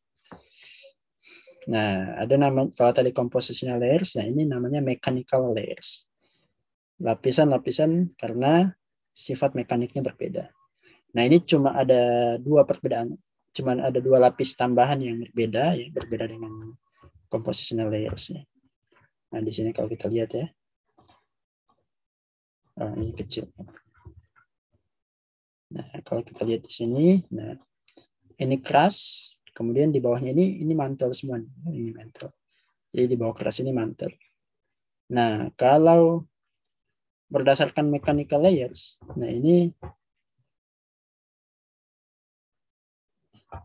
Nah, ada nama, kalau tadi compositional layers, nah ini namanya mechanical layers. Lapisan-lapisan karena sifat mekaniknya berbeda. Nah, ini cuma ada 2 perbedaan. Cuma ada 2 lapis tambahan yang berbeda dengan compositional layers ya. Nah, di sini kalau kita lihat ya. Ini kecil. Nah, kalau kita lihat di sini, nah ini keras, kemudian di bawahnya ini mantel semua. Ini mantel. Jadi di bawah keras ini mantel. Nah, kalau berdasarkan mechanical layers,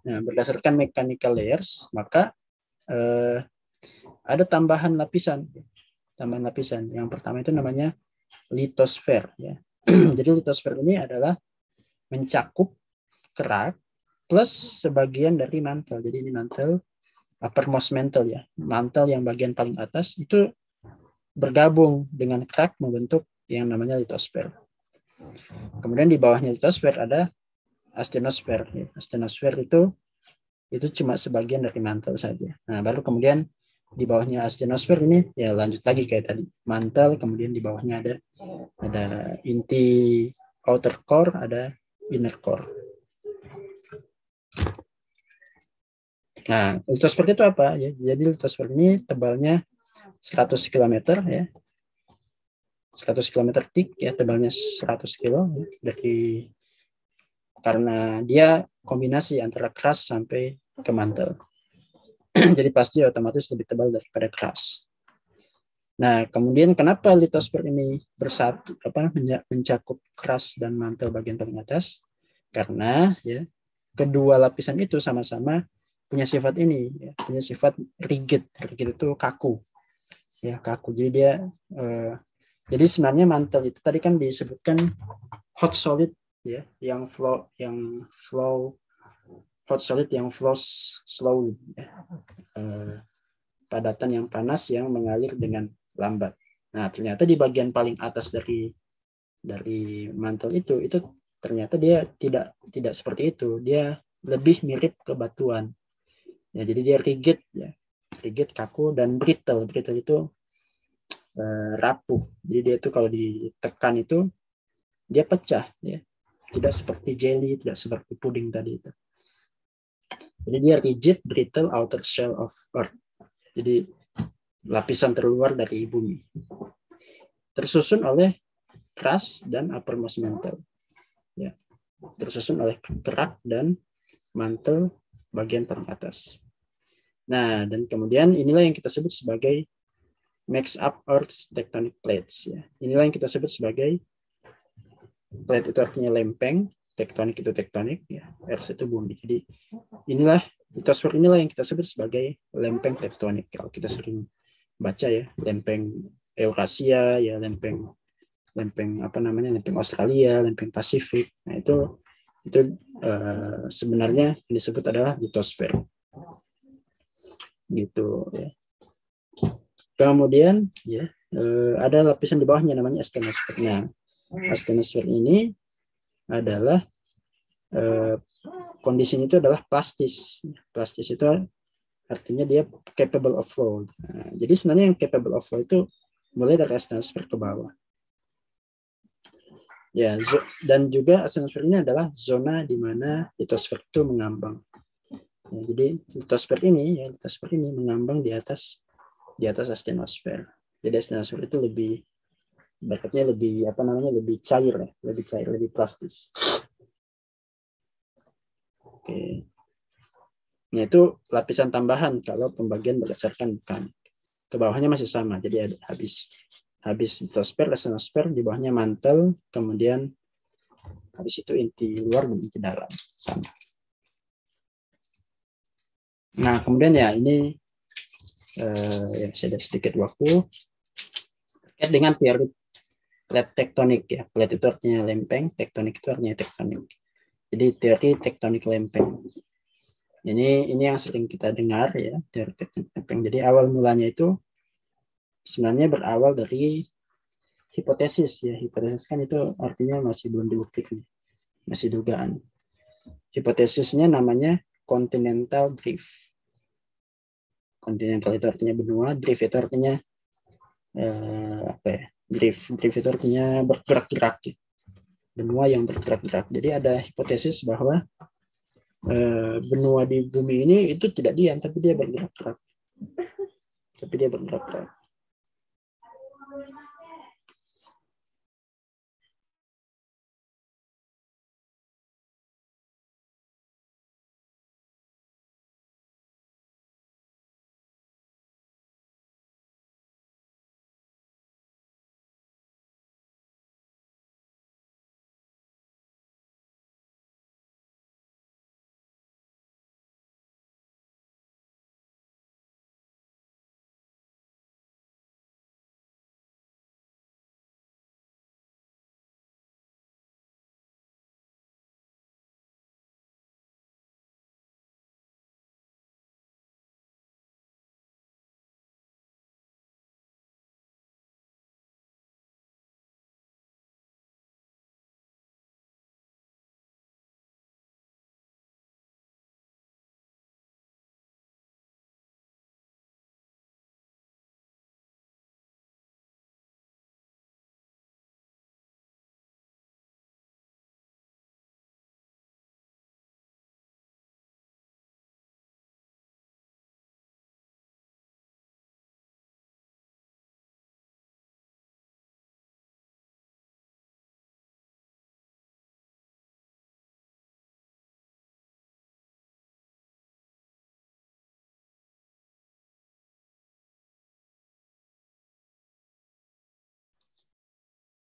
berdasarkan mechanical layers, maka ada tambahan lapisan. Yang pertama itu namanya litosfer ya. Jadi litosfer ini adalah mencakup kerak plus sebagian dari mantel. Jadi ini mantel, uppermost mantle ya. Mantel yang bagian paling atas itu bergabung dengan kerak membentuk yang namanya litosfer. Kemudian di bawahnya litosfer ada astenosfer. Astenosfer itu cuma sebagian dari mantel saja. Nah, baru kemudian di bawahnya astenosfer ini ya lanjut lagi kayak tadi, mantel, kemudian di bawahnya ada inti outer core, ada inner core. Nah, litosfer itu apa ya? Jadi litosfer ini tebalnya 100 km ya. 100 km thick ya, tebalnya 100 kilo ya, karena dia kombinasi antara keras sampai ke mantel. Jadi pasti otomatis lebih tebal daripada keras. Nah, kemudian kenapa litosfer ini bersatu mencakup keras dan mantel bagian paling atas? Karena ya kedua lapisan itu sama-sama punya sifat ini, ya, punya sifat rigid. Rigid itu kaku, ya kaku. Jadi sebenarnya mantel itu tadi kan disebutkan hot solid, ya, yang flow hot solid yang flows slowly, ya. Padatan yang panas yang mengalir dengan lambat. Nah, ternyata di bagian paling atas dari mantel itu ternyata dia tidak seperti itu. Dia lebih mirip ke batuan. Ya, jadi dia rigid, ya, rigid, kaku, dan brittle. Brittle itu rapuh. Jadi dia itu kalau ditekan itu dia pecah, ya. Tidak seperti jelly, tidak seperti puding tadi itu. Jadi dia rigid, brittle, outer shell of earth. Jadi lapisan terluar dari bumi. Tersusun oleh crust dan uppermost mantle. Ya. Tersusun oleh kerak dan mantel bagian paling atas. Nah, dan kemudian inilah yang kita sebut sebagai mix up Earth's tectonic plates. Ya. Inilah yang kita sebut sebagai plate itu artinya lempeng, tektonik itu tektonik, ya. Earth itu bumi. Jadi litosfer inilah yang kita sebut sebagai lempeng tektonik. Kalau kita sering baca ya, lempeng Eurasia, ya lempeng lempeng Australia, lempeng Pasifik. Nah, itu sebenarnya yang disebut adalah litosfer. Gitu ya. Kemudian ya ada lapisan di bawahnya namanya astenosfer. Nah, astenosfer ini adalah kondisinya itu adalah plastis. Plastis itu artinya dia capable of flow. Nah, jadi sebenarnya yang capable of flow itu mulai dari astenosfer ke bawah. Ya, dan juga astenosfer ini adalah zona di mana litosfer itu mengambang. Ya, jadi litosfer ini mengambang di atas astenosfer. Jadi astenosfer itu lebih lebih cair, lebih plastis. Oke. Nah, itu lapisan tambahan kalau pembagian berdasarkan mekanik. Ke bawahnya masih sama. Jadi ada habis litosfer, astenosfer, di bawahnya mantel, kemudian habis itu inti luar dan inti dalam sama. Nah, kemudian ya ini ya saya ada sedikit waktu terkait dengan teori plate tektonik ya. Plate itu artinya lempeng, tektonik itu artinya tektonik. Jadi teori tektonik lempeng. Ini yang sering kita dengar ya, teori tektonik lempeng. Jadi awal mulanya itu sebenarnya berawal dari hipotesis ya. Hipotesis kan itu artinya masih belum dibuktikan, masih dugaan. Hipotesisnya namanya continental drift. Continental itu artinya benua, drift itu artinya drift itu artinya bergerak-gerak, benua yang bergerak-gerak. Jadi ada hipotesis bahwa benua di bumi ini itu tidak diam, tapi dia bergerak-gerak.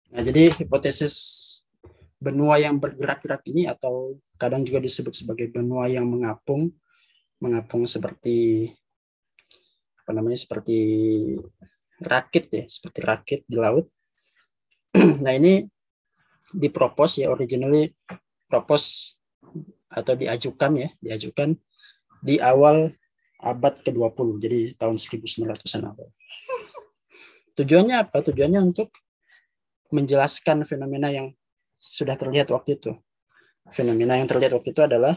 Nah, jadi hipotesis benua yang bergerak-gerak ini atau kadang juga disebut sebagai benua yang mengapung seperti apa namanya, seperti rakit ya, seperti rakit di laut. Nah, ini dipropos ya, originally propose atau diajukan di awal abad ke-20, jadi tahun 1900-an awal. Tujuannya apa? Tujuannya untuk menjelaskan fenomena yang sudah terlihat waktu itu. Fenomena yang terlihat waktu itu adalah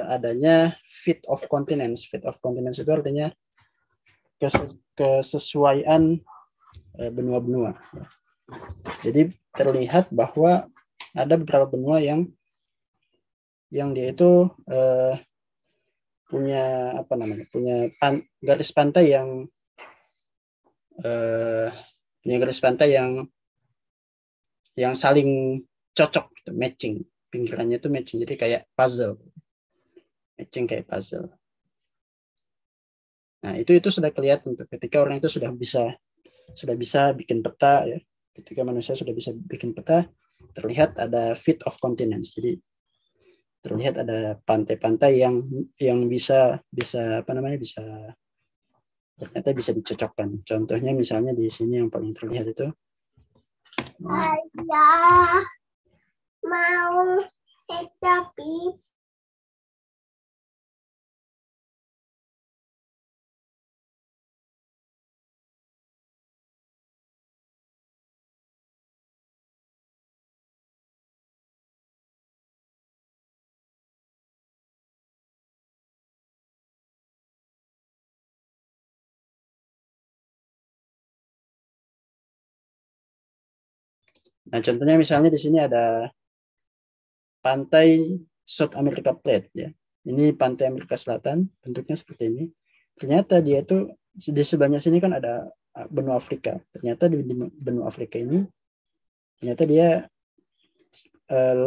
adanya fit of continents. Fit of continents itu artinya kesesuaian benua-benua. Jadi terlihat bahwa ada beberapa benua yang dia itu punya apa namanya, punya garis pantai yang saling cocok gitu, matching, pinggirannya itu matching, jadi kayak puzzle, matching kayak puzzle. Nah, itu sudah kelihatan tuh ketika orang itu sudah bisa bikin peta ya. Ketika manusia sudah bisa bikin peta, terlihat ada fit of continents. Jadi terlihat ada pantai-pantai yang bisa apa namanya, ternyata bisa dicocokkan. Contohnya misalnya di sini yang paling terlihat itu Ayah mau kecap. Nah, contohnya misalnya di sini ada pantai South America Plate ya. Ini pantai Amerika Selatan, bentuknya seperti ini. Ternyata dia itu di sebelahnya sini kan ada benua Afrika. Ternyata di benua Afrika ini ternyata dia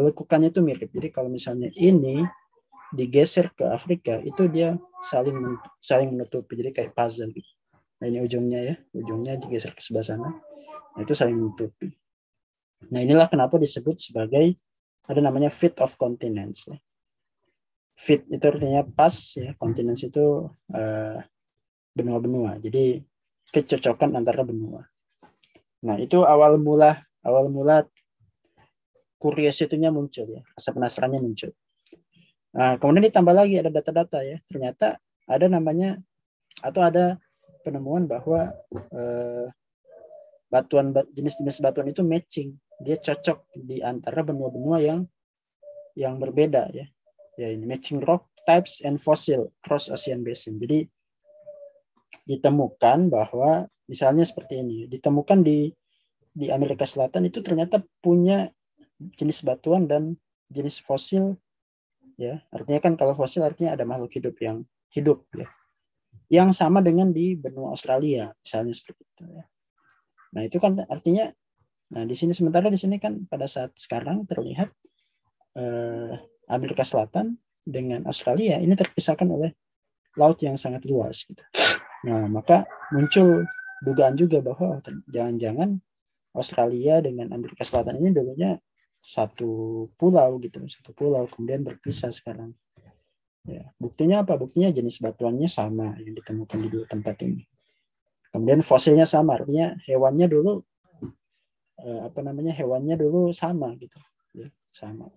lekukannya itu mirip. Jadi kalau misalnya ini digeser ke Afrika, itu dia saling menutupi. Jadi kayak puzzle gitu. Nah, ini ujungnya digeser ke sebelah sana. Nah, itu saling menutupi. Nah, inilah kenapa disebut sebagai ada namanya fit of continents. Fit itu artinya pas ya, continents itu benua-benua. Jadi kecocokan antara benua. Nah, itu awal mula curiosity-nya muncul ya, rasa penasarannya muncul. Nah, kemudian ditambah lagi ada data-data ya. Ternyata ada namanya atau ada penemuan bahwa jenis-jenis batuan itu matching. Dia cocok di antara benua-benua yang berbeda ya. Ya, ini matching rock types and fossil cross ocean basin. Jadi ditemukan bahwa misalnya seperti ini, ditemukan di Amerika Selatan itu ternyata punya jenis batuan dan jenis fosil ya. Artinya kan kalau fosil artinya ada makhluk hidup yang hidup ya. Yang sama dengan di benua Australia misalnya seperti itu ya. Nah, itu kan artinya di sini kan pada saat sekarang terlihat Amerika Selatan dengan Australia ini terpisahkan oleh laut yang sangat luas gitu. Nah, maka muncul dugaan juga bahwa jangan-jangan Australia dengan Amerika Selatan ini dulunya satu pulau kemudian berpisah sekarang. Ya, buktinya apa? Buktinya jenis batuannya sama yang ditemukan di dua tempat ini. Kemudian fosilnya sama, artinya hewannya dulu sama gitu, ya, sama.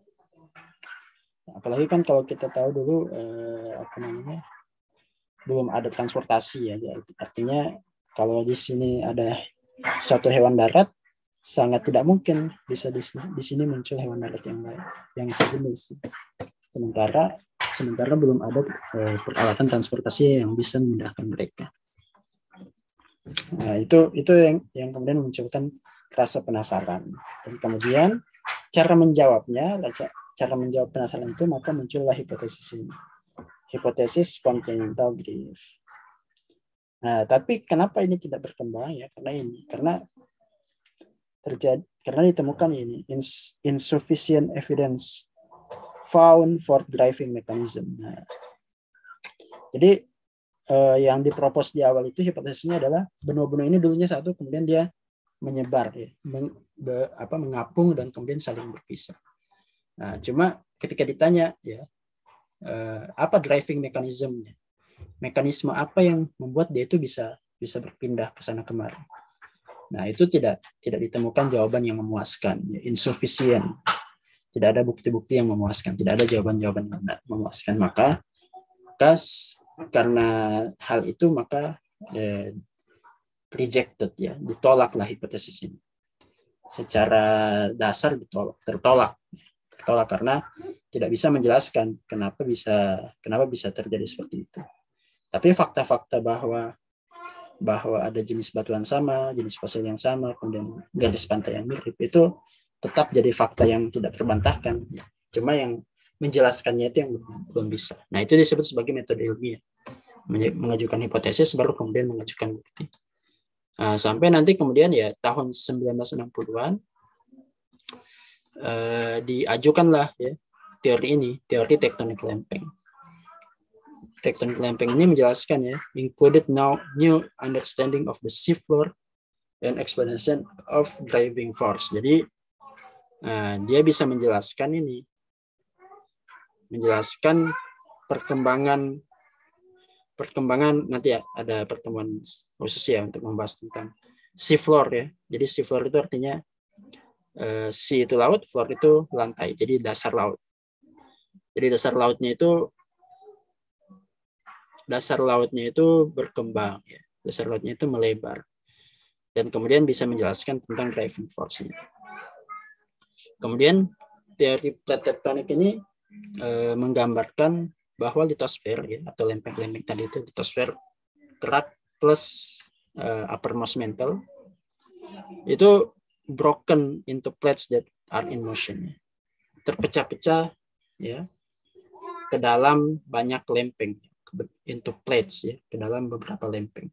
Apalagi kan kalau kita tahu dulu belum ada transportasi ya, artinya kalau di sini ada suatu hewan darat sangat tidak mungkin bisa di sini muncul hewan darat yang lain yang sejenis. Sementara belum ada peralatan transportasi yang bisa memindahkan mereka. Nah, itu yang kemudian munculkan rasa penasaran. Dan kemudian cara menjawab penasaran itu, maka muncullah hipotesis ini. Hipotesis continental drift. Nah, tapi kenapa ini tidak berkembang ya? Karena ditemukan ini insufficient evidence found for driving mechanism. Nah, jadi yang dipropos di awal itu hipotesisnya adalah benua-benua ini dulunya satu, kemudian dia menyebar, ya, mengapung dan kemudian saling berpisah. Nah, cuma ketika ditanya ya apa driving mekanismenya, mekanisme apa yang membuat dia itu bisa berpindah ke sana kemari. Nah, itu tidak ditemukan jawaban yang memuaskan, ya, insufficient. Tidak ada bukti-bukti yang memuaskan, tidak ada jawaban-jawaban yang memuaskan. Maka karena hal itu maka rejected, ya, ditolaklah hipotesis ini. Secara dasar tertolak karena tidak bisa menjelaskan kenapa bisa terjadi seperti itu. Tapi fakta-fakta bahwa ada jenis batuan sama, jenis fosil yang sama, kemudian garis pantai yang mirip, itu tetap jadi fakta yang tidak terbantahkan. Cuma yang menjelaskannya itu yang belum bisa. Nah, itu disebut sebagai metode ilmiah. Mengajukan hipotesis baru kemudian mengajukan bukti. Nah, sampai nanti kemudian ya tahun 1960-an diajukanlah ya teori tektonik lempeng. Tektonik lempeng ini menjelaskan ya, included new understanding of the seafloor and explanation of driving force. Jadi dia bisa menjelaskan perkembangan nanti ya ada pertemuan khusus ya untuk membahas tentang seafloor ya. Jadi seafloor itu artinya sea itu laut, floor itu lantai. Jadi dasar laut. Jadi dasar lautnya itu berkembang ya. Dasar lautnya itu melebar. Dan kemudian bisa menjelaskan tentang driving force-nya. Kemudian teori plate tektonik ini menggambarkan bahwa litosfer ya, atau lempeng-lempeng tadi itu litosfer kerak plus uppermost mantle itu broken into plates that are in motion, terpecah-pecah ya ke dalam banyak lempeng, into plates ya, ke dalam beberapa lempeng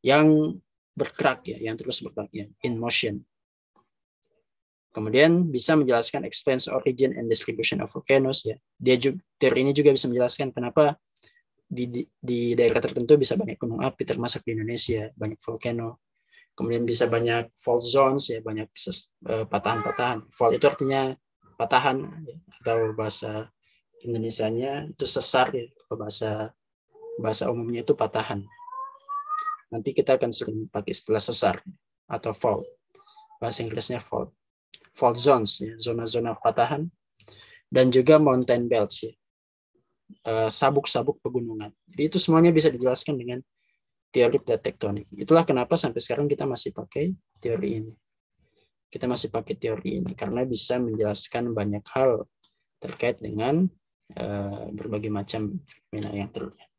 yang bergerak ya, yang terus bergerak ya, in motion. Kemudian bisa menjelaskan explains origin and distribution of volcanoes ya. Teori ini juga bisa menjelaskan kenapa di daerah tertentu bisa banyak gunung api, termasuk di Indonesia banyak volcano. Kemudian bisa banyak fault zones ya, banyak patahan-patahan. Fault itu artinya patahan ya, atau bahasa Indonesianya itu sesar ya, bahasa umumnya itu patahan. Nanti kita akan sering pakai istilah sesar atau fault. Bahasa Inggrisnya fault. Fault zones ya, zona-zona patahan, dan juga mountain belts ya, sabuk-sabuk pegunungan. Jadi itu semuanya bisa dijelaskan dengan teori plate tektonik. Itulah kenapa sampai sekarang kita masih pakai teori ini. Kita masih pakai teori ini karena bisa menjelaskan banyak hal terkait dengan berbagai macam fenomena yang terlihat.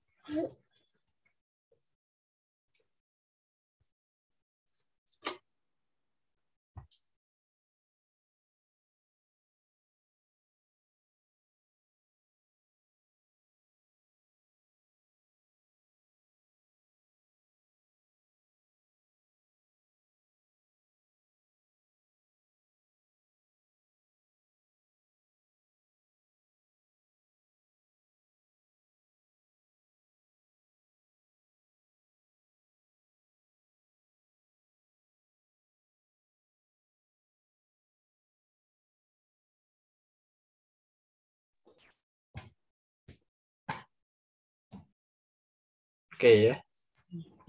Oke ya,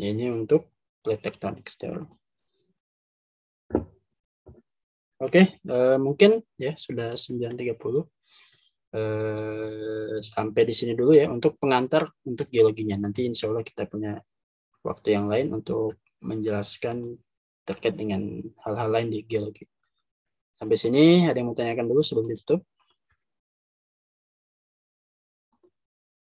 ini untuk plate tectonic theory. Oke, mungkin ya sudah 9.30. Sampai di sini dulu ya untuk pengantar untuk geologinya. Nanti insya Allah kita punya waktu yang lain untuk menjelaskan terkait dengan hal-hal lain di geologi. Sampai sini ada yang mau tanyakan dulu sebelum ditutup?